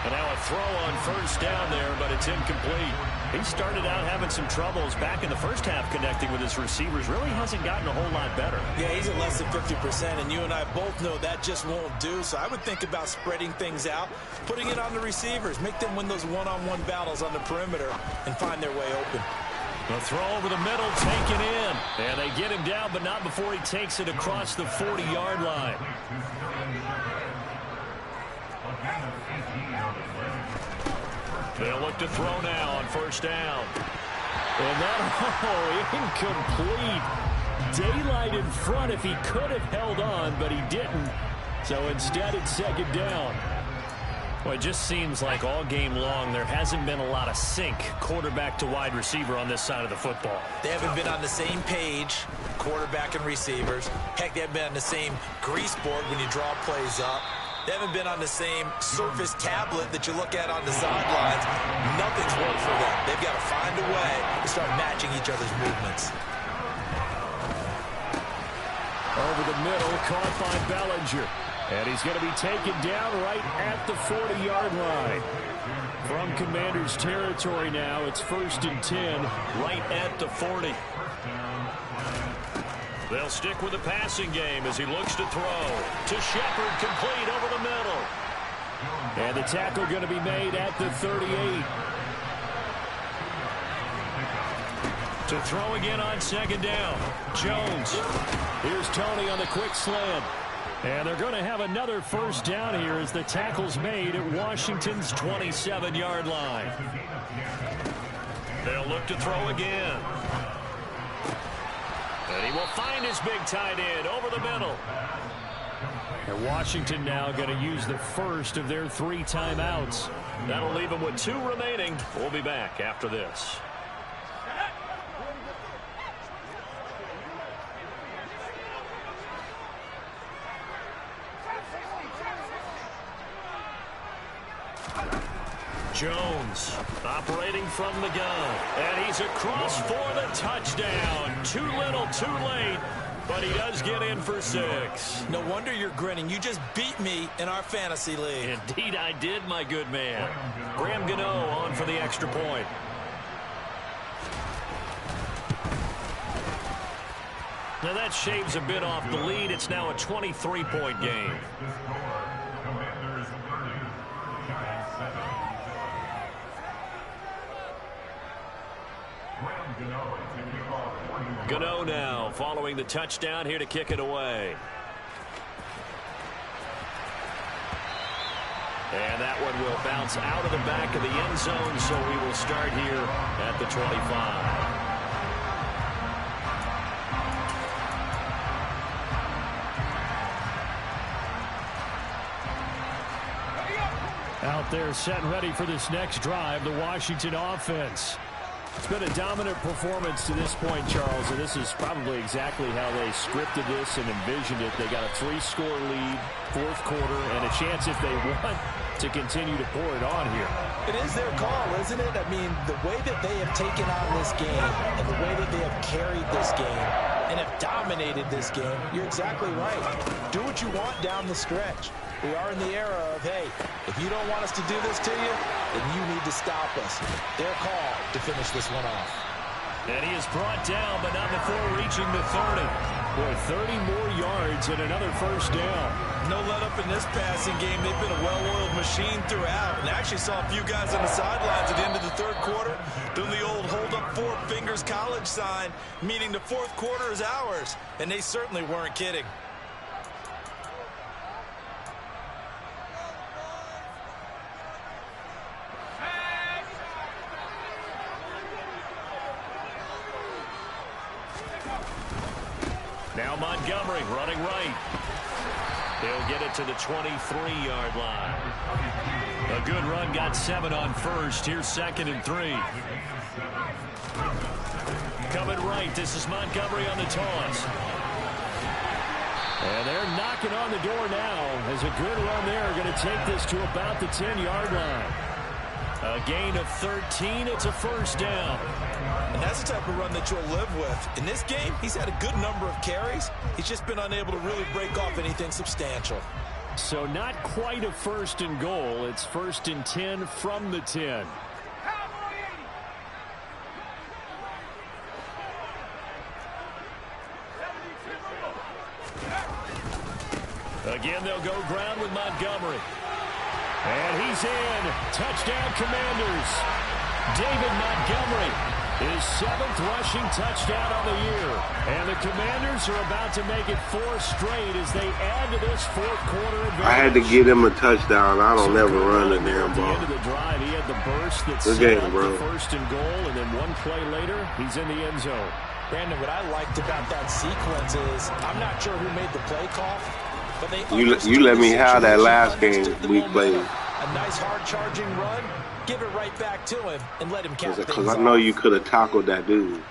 And now a throw on first down there, but it's incomplete. He started out having some troubles back in the first half connecting with his receivers. Really hasn't gotten a whole lot better. Yeah, he's at less than 50%, and you and I both know that just won't do. So I would think about spreading things out, putting it on the receivers, make them win those one-on-one battles on the perimeter, and find their way open. The throw over the middle, taken in. And they get him down, but not before he takes it across the 40-yard line. They'll look to throw now on first down. And that, incomplete. Daylight in front if he could have held on, but he didn't. So instead, it's second down. Well, it just seems like all game long there hasn't been a lot of sync quarterback to wide receiver on this side of the football. They haven't been on the same page, quarterback and receivers. Heck, they haven't been on the same grease board when you draw plays up. They haven't been on the same Surface tablet that you look at on the sidelines. Nothing's worked for them. They've got to find a way to start matching each other's movements. Over the middle, caught by Bellinger. And he's going to be taken down right at the 40-yard line. From Commander's territory now, it's 1st and 10. Right at the 40. They'll stick with the passing game as he looks to throw. To Shepard, complete over the middle. And the tackle going to be made at the 38. To throw again on second down. Jones. Here's Tony on the quick slant. And they're going to have another first down here as the tackle's made at Washington's 27-yard line. They'll look to throw again. And he will find his big tight end over the middle. And Washington now going to use the first of their 3 timeouts. That'll leave them with 2 remaining. We'll be back after this. Jones operating from the gun. And he's across for the touchdown. Too little, too late. But he does get in for 6. No wonder you're grinning. You just beat me in our fantasy league. Indeed I did, my good man. Graham Gano on for the extra point. Now that shaves a bit off the lead. It's now a 23-point game. Gano now following the touchdown here to kick it away. And that one will bounce out of the back of the end zone, so we will start here at the 25. Out there set and ready for this next drive, the Washington offense. It's been a dominant performance to this point, Charles, and this is probably exactly how they scripted this and envisioned it. They got a 3-score lead, 4th quarter, and a chance if they want to continue to pour it on here. It is their call, isn't it? I mean, the way that they have taken on this game and the way that they have carried this game and have dominated this game, you're exactly right. Do what you want down the stretch. We are in the era of, hey, if you don't want us to do this to you, then you need to stop us. Their call to finish this one off. And he is brought down, but not before reaching the 30. Boy, 30 more yards and another first down. No let up in this passing game. They've been a well-oiled machine throughout. And I actually saw a few guys on the sidelines at the end of the third quarter doing the old hold up 4 fingers college sign, meaning the fourth quarter is ours. And they certainly weren't kidding. Now Montgomery running right. He'll get it to the 23-yard line. A good run, got 7 on first. Here's 2nd and 3. Coming right, this is Montgomery on the toss. And they're knocking on the door now as a good run there. Going to take this to about the 10-yard line. A gain of 13. It's a first down. And that's the type of run that you'll live with. In this game, he's had a good number of carries. He's just been unable to really break off anything substantial. So not quite a 1st and goal. It's 1st and 10 from the 10. Again, they'll go ground with Montgomery. And he's in. Touchdown, Commanders. David Montgomery, his 7th rushing touchdown on the year. And the Commanders are about to make it 4 straight as they add to this fourth quarter advantage. I had to get him a touchdown. I don't ever run the damn At the ball. end of the drive, he had the burst that Good set game, up bro. the 1st and goal, and then one play later, he's in the end zone. Brandon, what I liked about that sequence is I'm not sure who made the play call, but they You let me have that last game we played. A nice hard charging run, give it right back to him and let him cap things Because I off. know you could have tackled that dude.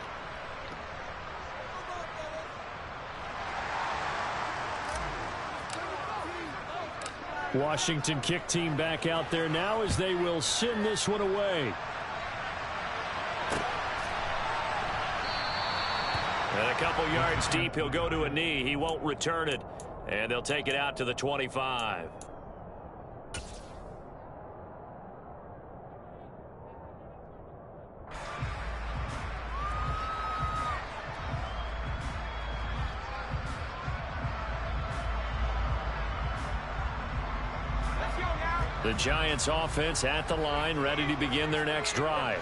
Washington kick team back out there now as they will send this one away. And a couple yards deep, he'll go to a knee. He won't return it. And they'll take it out to the 25. The Giants offense at the line, ready to begin their next drive.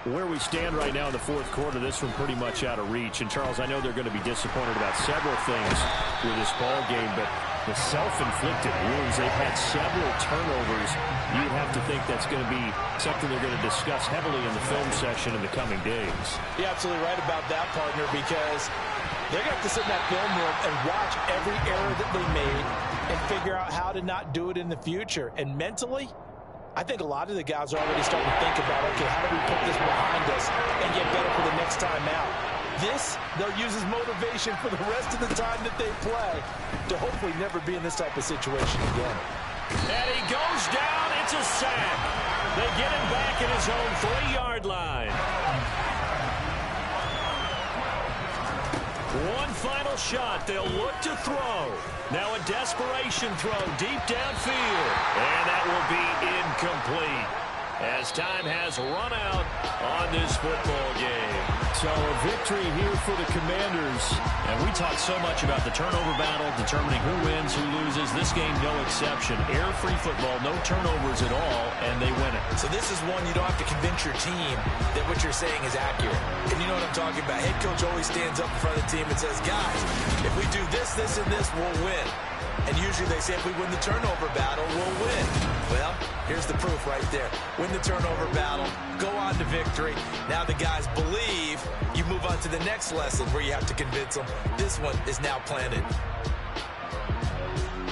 Where we stand right now in the fourth quarter, this one pretty much out of reach. And, Charles, I know they're going to be disappointed about several things with this ball game, but the self-inflicted wounds, they've had several turnovers. You'd have to think that's going to be something they're going to discuss heavily in the film session in the coming days. You're absolutely right about that, partner, because they're going to have to sit in that film room and watch every error that they made and figure out how to not do it in the future. And mentally, I think a lot of the guys are already starting to think about, okay, how do we put this behind us and get better for the next time out? This, they'll use as motivation for the rest of the time that they play to hopefully never be in this type of situation again. And he goes down. It's a sack. They get him back at his own 3-yard line. One final shot. They'll look to throw. Now a desperation throw deep downfield. And that will be incomplete as time has run out on this football game. So a victory here for the Commanders. And we talked so much about the turnover battle, determining who wins, who loses. This game, no exception. Air-free football, no turnovers at all, and they win it. So this is one you don't have to convince your team that what you're saying is accurate. And you know what I'm talking about. Head coach always stands up in front of the team and says, guys, if we do this, this, and this, we'll win. And usually they say if we win the turnover battle, we'll win. Well, here's the proof right there. Win the turnover battle, go on to victory. Now the guys believe. You move on to the next lesson where you have to convince them. This one is now planted.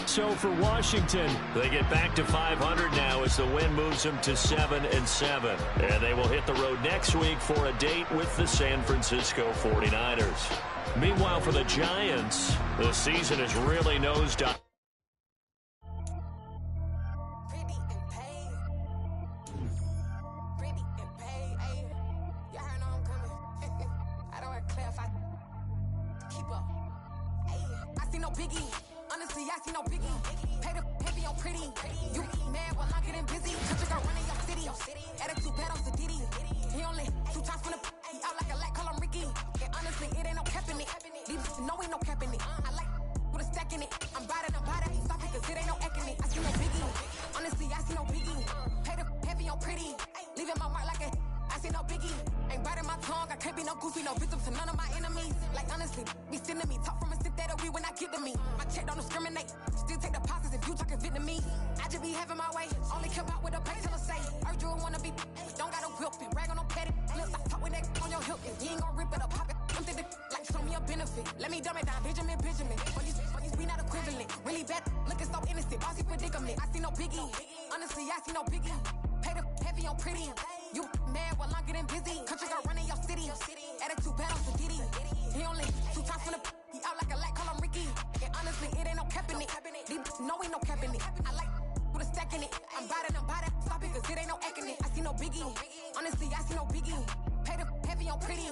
So for Washington, they get back to 500 now as the win moves them to 7-7. And they will hit the road next week for a date with the San Francisco 49ers. Meanwhile, for the Giants, the season is really nosedive. Biggie, honestly, I see no biggie. Pay the heavy on pretty. You mad, well, I'm getting busy. Country girl running your city. Attitude bad on the Diddy. He only 2 times from the out like a light color. see no biggie. Ain't biting my tongue, I can't be no goofy, no victim to none of my enemies. Like honestly, be sending me talk from a stick that'll be when I get to me. My check don't discriminate, still take deposits if you talking Vietnamese. I just be having my way, only come out with a pay till I say. Urge you wanna be, don't got a whip and brag on no petty. Look, I talk with that on your hip, and you ain't gon' rip it or pop it. I'm thinking like show me a benefit. Let me dumb it down, Benjamin. For you, we not equivalent. Really bad, looking so innocent. Bossy predicament. I see no biggie. Honestly, I see no biggie. Pay the heavy on pretty. You mad while I'm getting busy. Country girl running your city. Attitude bad on the Diddy. He only 2 times from the. He out like a light, call him Ricky. And honestly, it ain't no cap in it. No, ain't no cap in it. I like with a stack in it. I'm biting, stop it, cause it ain't no acting it. I see no biggie. Honestly, I see no biggie. Pay the heavy on pretty.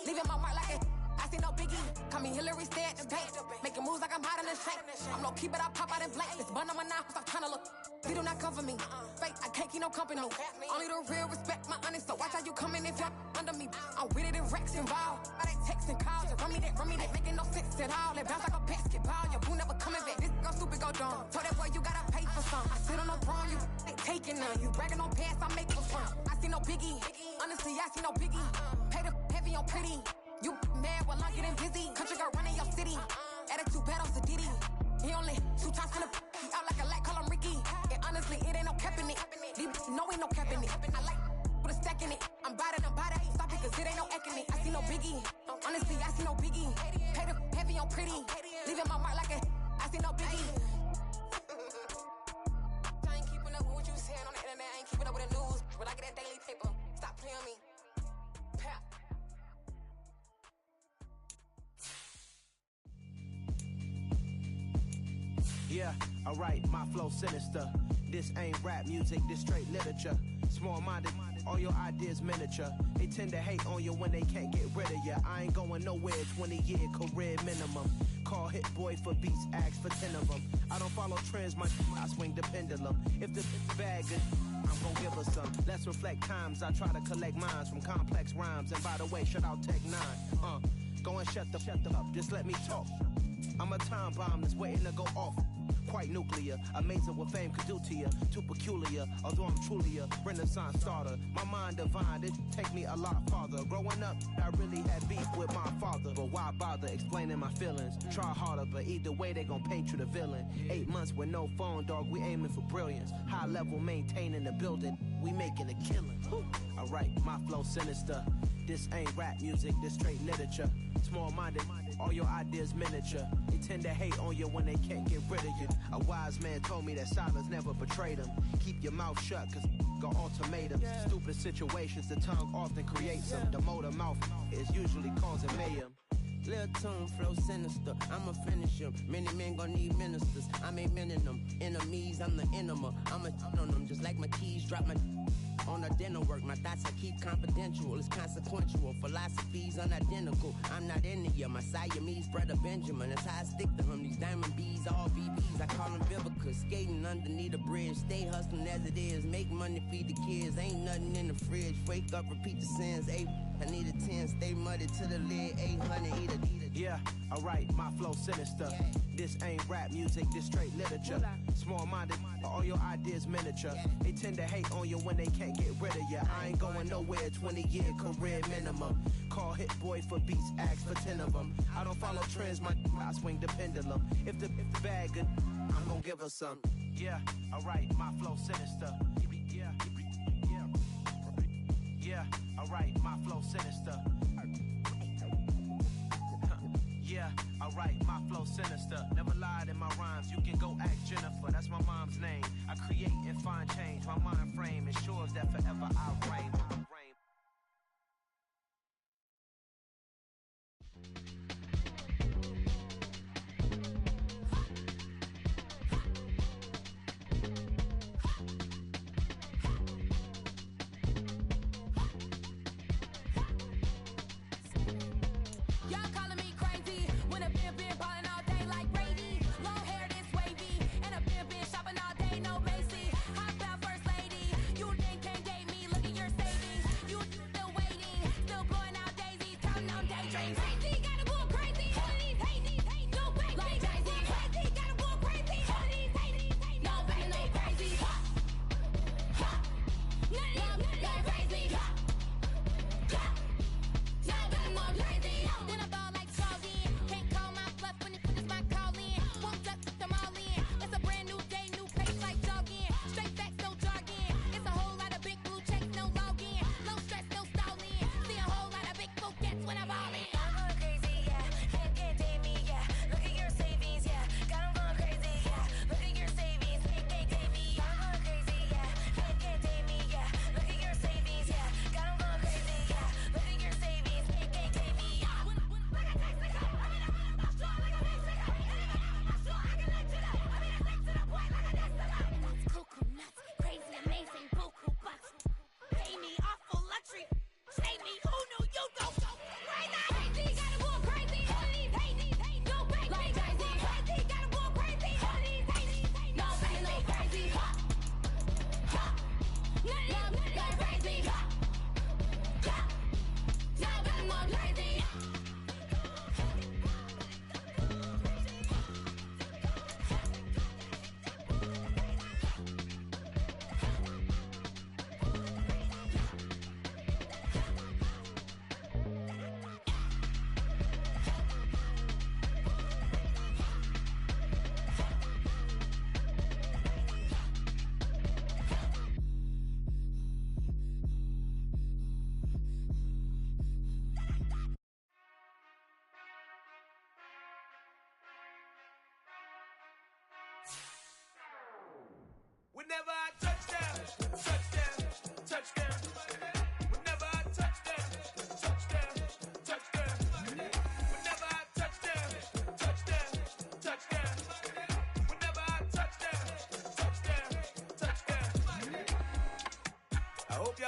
Leaving my mark like it. I see no biggie. Call me Hillary, stay at the bank. Making moves like I'm hiding in shape. I'm no keep it, I pop out in blank. This bun on my knife, stop trying to look. They do not come for me. Fake, I can't keep no company. Only the real respect my honest. So watch how you coming if you're under me. I'm with it and Rex involved. I they text and calls. Run me that making no sense at all. They bounce like a basketball. Your boo never coming back. This go stupid, go dumb. Told that boy you gotta pay for some. I sit on the throne, you ain't taking none. You bragging on past, I make for fun. I see no biggie. Honestly, I see no biggie. Pay the heavy on pretty. You mad while I'm getting busy. Country girl running your city. Attitude bad on the Diddy. He only 2 times from the. He out like a light, call him Ricky. And honestly, it ain't no cap in it. No, ain't no cap in it. I like with a stack in it. I'm biting. Stop it, cause it ain't no acting it. I see no biggie. Honestly, I see no biggie. Pay the heavy on pretty. Leaving my mark like a. I see no biggie. I ain't keeping up with what you saying on the internet. I ain't keeping up with the news. But I get that daily paper. Stop playing me. Pap. Yeah, alright, my flow sinister. This ain't rap music, this straight literature. Small-minded, all your ideas miniature. They tend to hate on you when they can't get rid of you. I ain't going nowhere, 20-year career minimum. Call Hit Boy for beats, ask for 10 of them. I don't follow trends, I swing the pendulum. If the bag good, I'm gon' give her some. Let's reflect times, I try to collect minds from complex rhymes. And by the way, shout out Tech 9. Go and shut the up, just let me talk. I'm a time bomb that's waiting to go off. Quite nuclear, amazing what fame could do to you. Too peculiar, although I'm truly a renaissance starter. My mind divine, it take me a lot farther. Growing up, I really had beef with my father. But why bother explaining my feelings? Try harder, but either way they gon' paint you the villain. 8 months with no phone, dog, we aiming for brilliance. High level maintaining the building, we making a killing. Alright, my flow sinister. This ain't rap music, this straight literature. Small-minded, all your ideas miniature. They tend to hate on you when they can't get rid of you. A wise man told me that silence never betrayed him. Keep your mouth shut, cause got ultimatums. Stupid situations, the tongue often creates them. The motor mouth is usually causing mayhem. Lil' tune, flow sinister, I'ma finish him. Many men gon' need ministers, I'm aiming them. Enemies, I'm the enema. I'ma on them, just like my keys, drop my on the dinner work. My thoughts I keep confidential, it's consequential. Philosophies unidentical, I'm not into you. My Siamese brother Benjamin, that's how I stick to him. These diamond bees, all BBs, I call them Vivica. Skating underneath the bridge, stay hustling as it is. Make money, feed the kids, ain't nothing in the fridge. Wake up, repeat the sins, I need a 10, stay muddy to the lid, 800, eat a. Yeah, alright, my flow sinister. This ain't rap music, this straight literature. Small-minded, all your ideas miniature. They tend to hate on you when they can't get rid of you. I ain't going nowhere, 20-year career minimum. Call Hit Boy for beats, ask for 10 of them. I don't follow trends, I swing the pendulum. If the bag good, I'm gon' give her some. Yeah, alright, my flow sinister. Yeah, alright, my flow sinister. Yeah, alright, my flow sinister. Never lied in my rhymes, you can go ask Jennifer, that's my mom's name. I create and find change, my mind frame ensures that forever I reign.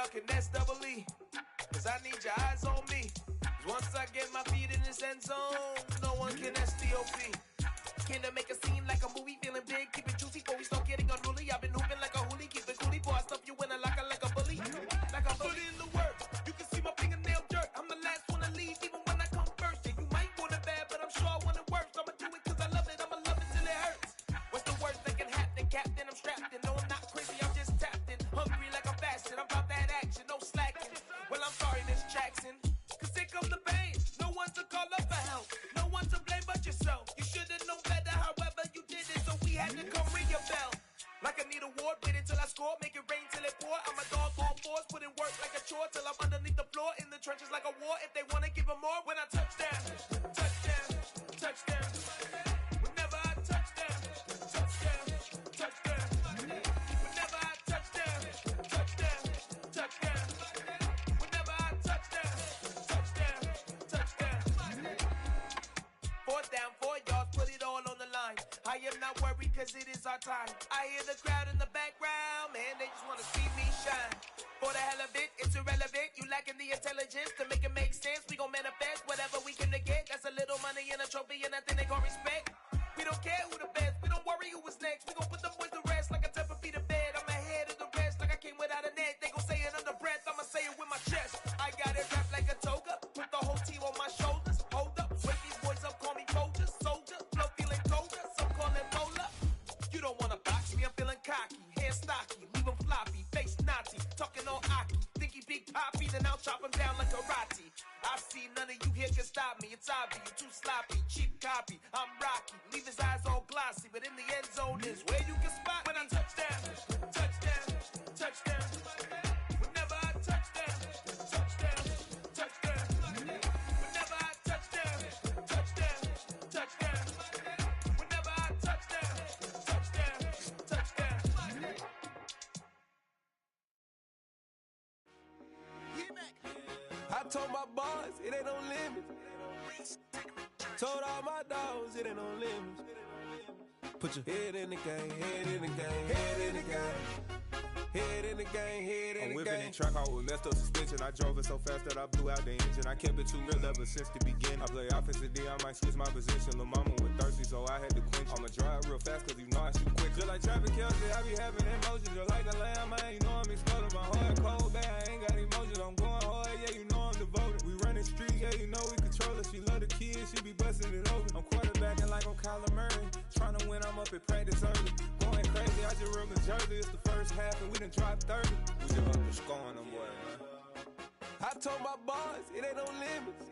y'all can nest double E. Cause I need your eyes on me. Cause once I get my feet in this end zone, no one can STOP. Can I make a scene like a movie, feeling big, keep it juicy before we start getting unruly. I've been hooping like a hoolie, keep it coolie before I stuff you in a locker like a bully. Like a bully in the work, you can see my fingernail dirt. I'm the last one to leave, even when I come first. And you might want it bad, but I'm sure I want it worse. I'ma do it cause I love it, I'ma love it till it hurts. What's the worst that can happen, Captain? I'm strapped in, no I'm not crazy, I'm just tapped in. Hungry like I'm fasting, I'm about that action, no slacking. Well I'm sorry, Miss Jackson, cause here comes the pain. No one to call up for help, no one to blame but yourself. You should've known better, however you did it, so we had to come ring your bell. Like I need a ward, wait until I score, make it rain till it pour. I'm a dog on fours, put in work like a chore till I'm underneath the floor, in the trenches like a war. If they wanna give them more, when I touch down, touchdown, touchdown. Whenever I touch down, touchdown, touchdown. Whenever I touch down, touchdown, touchdown. Whenever I touch down, touchdown, touchdown. 4th down, 4 yards, put it all on the line. I am not worried cause it is our time. I hear the crowd in the background, man, they just wanna see me shine. For the hell of it, it's irrelevant. You lacking the intelligence to make it make sense. We gon' manifest whatever we can get. That's a little money and a trophy and nothing they gon' respect. We don't care who the best, we don't worry who was next. We gon' put the boys to rest like a Tempur-Pedic bed. I'm ahead of the rest like I came without a net. They gon' say it under breath, I'ma say it with my chest. I got it wrapped like a toga, put the whole team on my shoulders. Hold up, wake these boys up, call me Folger, soldier. Flow feeling colder, some call it bowler. You don't wanna box me, I'm feeling cocky. Hair stocky, leave him floppy, face naughty. Talking all Aki, think he big poppy, then I'll chop him down like karate. I see none of you here can stop me. It's obvious, you too sloppy, cheap copy. I'm Rocky, leave his eyes all glossy, but in the end zone is where you can spot when I touch down, touchdown, touchdown. Whenever I touch down, touchdown, touchdown. Whenever I touch down, touchdown, touchdown. Whenever I touch down, touchdown, touchdown. I told my boss it ain't no limits. Told all my dogs it ain't no limits. Put your head in the game, head in the game, head in the game. Head in the game, head in the game. I'm whipping in track out with messed up suspension. I drove it so fast that I blew out the engine. I kept it too real ever since the beginning. I play offensive D, I might switch my position. Lil' mama was thirsty, so I had to quench. I'ma drive real fast, cause you know I shoot quick. Just like Travis Kelce, I be having emotions. Just like a lamb, man, you know I'm exploding. My heart cold, bad, I ain't got emotions. I'm going hard, yeah, you know I'm devoted. We running streets, yeah, you know we control it. She love the kids, she be busting it over. I'm quarterbacking like I'm Kyler Murray. Trying to win, I'm up at practice early. Going crazy, I just rub the jersey. It's the first half, and we done dropped 30. We just up and scoring them, boy, man. I told my boss it ain't no limits.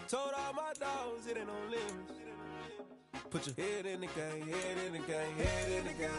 Told all my dogs it ain't no limits. Put your head in the game, head in the game, head in the game.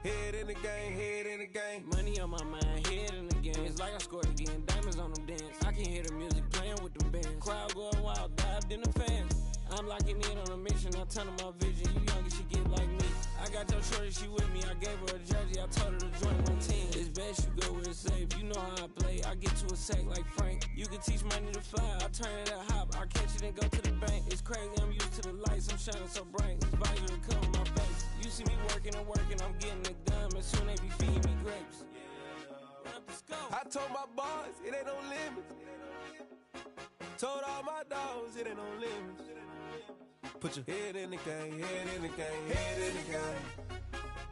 Head in the game, head in the game. Money on my mind, head in the game. It's like I scored again, diamonds on them dance. I can hear the music playing with them bands. Crowd going wild, dived in the fans. I'm locking in on a mission, I tell her my vision. You young, she get like me. I got your shorty, she with me. I gave her a jersey, I told her to join my team. It's best you go where it's safe. You know how I play, I get to a sack like Frank. You can teach money to fly, I turn it a hop. I catch it and go to the bank. It's crazy, I'm used to the lights, I'm shining so bright. This visor will cover my face. You see me working and working, I'm getting it done. And soon they be feeding me grapes. I told my boss it ain't no limits. Told all my dogs it ain't no limits. Put your head in the game, head in the game, head in the game.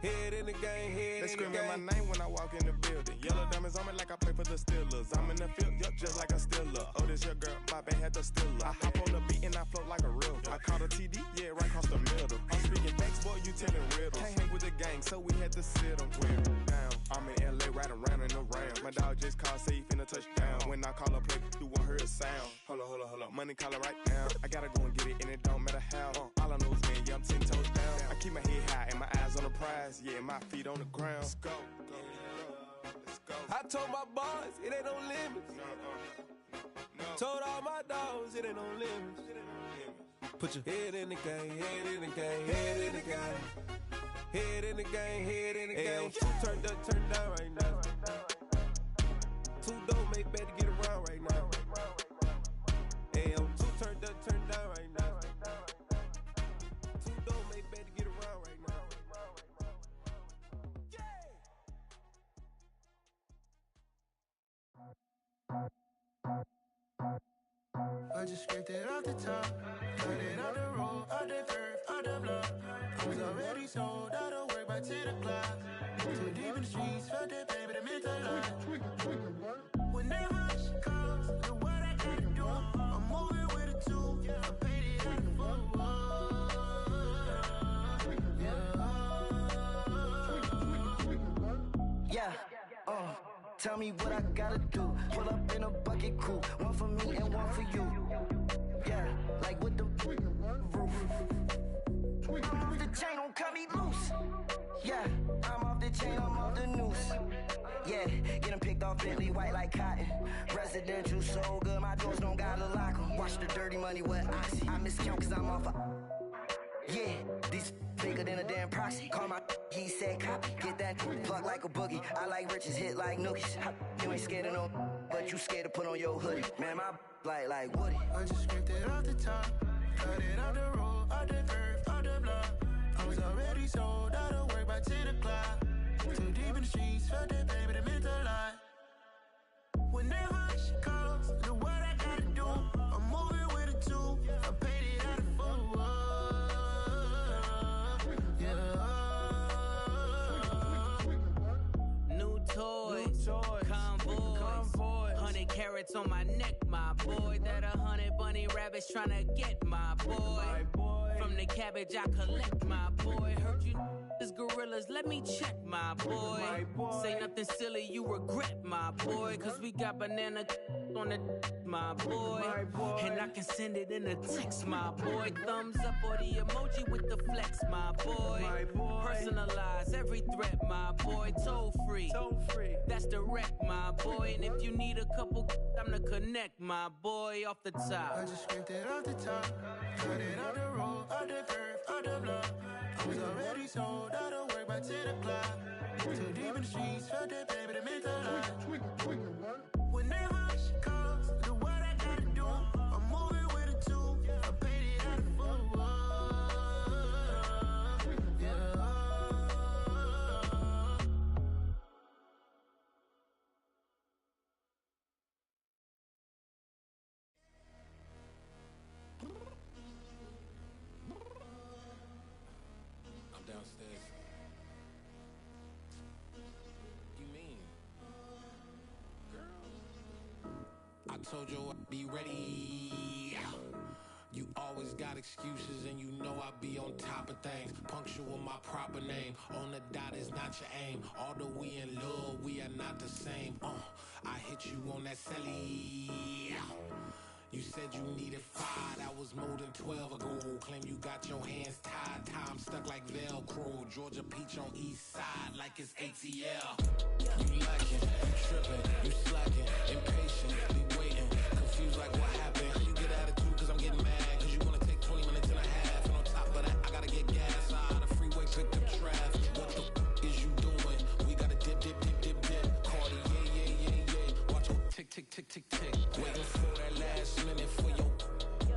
Head in the game, head in the game. They screaming my name when I walk in the building. Yellow diamonds on me like I play for the Steelers. I'm in the field, yup, just like a Steeler. Oh, this your girl, my band had the Steeler. I hop on the beat and I float like a river. I caught a TD, yeah, right across the middle. I'm speaking facts, boy, you telling riddles. Can't hang with the gang, so we had to sit them down. I'm in LA, riding around in the round. My dog just called, say he finna touchdown. When I call a play, you won't hear a sound. Hold up, money calling right now. I gotta go and get it, and it don't matter how. All I know is, man, yeah, I'm 10 toes down. I keep my head high and my eyes on the prize. Yeah, my feet on the ground. Let's go. Let's go. I told my boss it ain't no limits. Told all my dogs it ain't no limits. Put your head in the game, head in the game, head in the game. Head in the game, head in the game. Two turned up, turned down right now. Two don't make better get around right now. Hey, I'm two turned up, turned down right now. Two don't make better get around right now. I just scraped it off the top, cut it out the road, out the curve, out the block. I was already sold, out of work by 10 o'clock. Too deep in the streets, felt that baby, that meant a lot. Whenever she calls, do what I gotta do. I'm moving with a two, I paid it out the foot. Yeah, tell me what I gotta do. Pull up in a bucket crew, one for me and one for you. Yeah, like with the roof. I'm off the chain, don't cut me loose. Yeah, I'm off the chain, I'm off the noose. Yeah, getting picked off Bentley white like cotton. Residential so good, my doors don't gotta lock 'em. Watch the dirty money with Oxy. I miscount cause I'm off a... Yeah, these bigger than a damn proxy. Call my he said copy. Get that plug like a boogie. I like riches, hit like nookies. You ain't scared of no, but you scared to put on your hoodie. Man, my like Woody. I just scraped it off the top, cut it out the road, out the curve, out the block. I was already sold, out of work by 10 o'clock. Too deep in the streets, felt that baby, that meant a lot. Whenever she calls, do what I gotta do. I'm moving with a two, I paid it out of full. New toys, convoys, 100 carats on my neck, my boy. That 100 bunny rabbits tryna get my boy. From the cabbage I collect, my boy. Heard you is gorillas, let me check, my boy. Say nothing silly, you regret, my boy. Cause we got banana on the my boy. And I can send it in a text, my boy. Thumbs up or the emoji with the flex, my boy. Personalize every threat, my boy. Toll free, that's direct, my boy. And if you need a couple, I'm the connect, my boy. Off the top, I just scraped it off the top, cut it out the road, out the curve, out the block. I was already sold, out of work by 10 o'clock. Too deep in the streets, felt that baby, that meant a lot. Whenever she calls, do what I gotta do. I'm moving with a two, I paid it out of full. I'm downstairs. You mean? Girl, I told you I'd be ready. You always got excuses and you know I be on top of things. Punctual my proper name. On the dot is not your aim. Although we in love, we are not the same. I hit you on that celly. You said you needed 5, that was more than 12 ago. Claim you got your hands tied, time stuck like Velcro. Georgia Peach on east side like it's ATL. You lacking, you tripping, you slacking, impatient, be waiting, confused like what happened. You get attitude cause I'm getting mad, cause you wanna take 20 minutes and a half. And on top of that, I gotta get gas out of the freeway, pick up traffic. What the is you doing? We gotta dip, Cardi, yeah. Watch your tick, tick, tick, tick, tick. Waiting for that last minute for your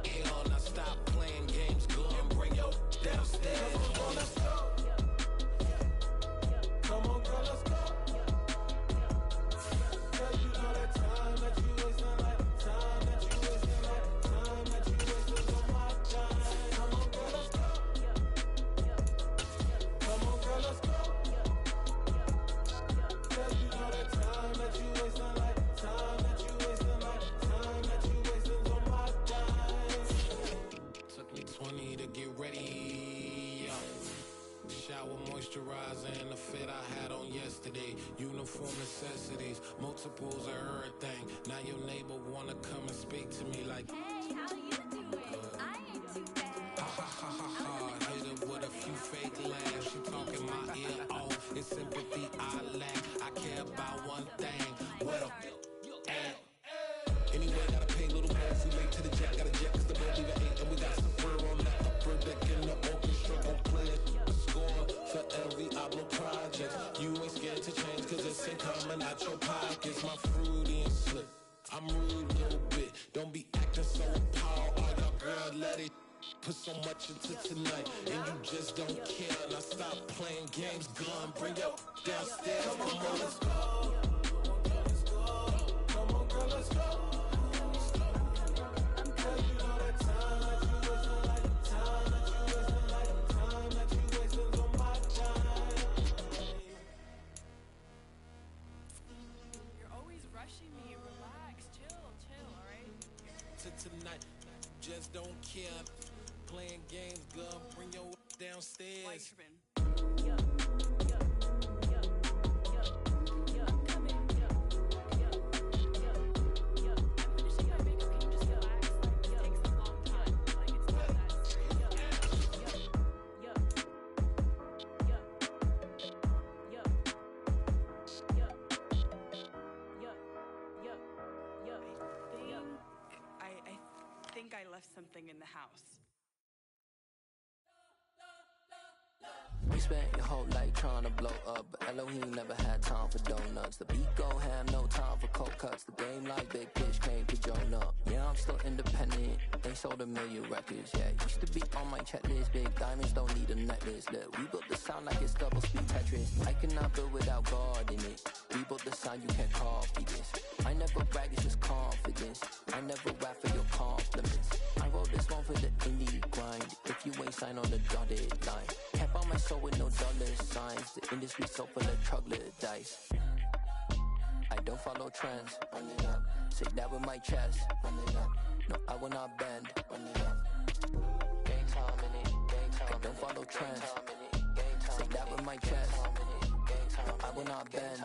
hell. Now stop playing games, go and bring your downstairs. Come on, let's go. Come on, girl, let's go. Cause you know that time that you wasting, like time that you wasting, like time that you wasting on my time. Come on, girl, let's go. Come on, girl, let's go. Cause you know that time that you wasting, like time that you wasting, like time that you wasting on my time. Took me 20 to get ready. Shower, moisturizer, and the fit I had on yesterday. Uniform necessities, multiples of everything. Now your neighbor wanna come and speak to me like, hey, how you doing? I ain't too bad. Ha ha ha ha ha. Hit her with a few fake laughs. She talking my ear off. It's sympathy I lack. I care about one thing. What up? Anyway, gotta pay a little more if we late to the jet. Got a jet cause the boat leave at 8. And we got some fur on the upper deck in the orchestra. Gon' play a score for every Ablo project. You ain't scared to change cause it's ain't coming out your pockets. My fruity and slip. I'm rude a little bit. Don't be acting so appalled. All y'all girl, let it put so much into tonight. And you just don't care. Now stop playing games, gun. Bring your downstairs. Come on, let's go. Come on, girl, let's tonight. Just don't care. Playing games, girl. Bring your downstairs. I think I left something in the house. We spent your whole life trying to blow up, but Elohim never had time for donuts. The beat go ham, no time for cold cuts. The game like Big Pitch came to Jonah. Yeah, I'm still independent. They sold 1 million records. Yeah, used to be on my checklist. Big diamonds don't need a necklace. Look, we built the sound like it's double speed Tetris. I cannot build without God in it. We built the sound, you can't copy this. I never brag, it's just confidence. I never rap for your compliments. I wrote this one for the indie grind. If you ain't signed on the dotted line, can't buy my soul with no dollar signs. The industry so full of troglodytes. I don't follow trends. Run it up. Say that with my chest. Run it up. No, I will not bend. Run it up. Gang time in it. Gang time. I don't follow trends. Say that with my chest. No, I will not bend.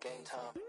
Gang time.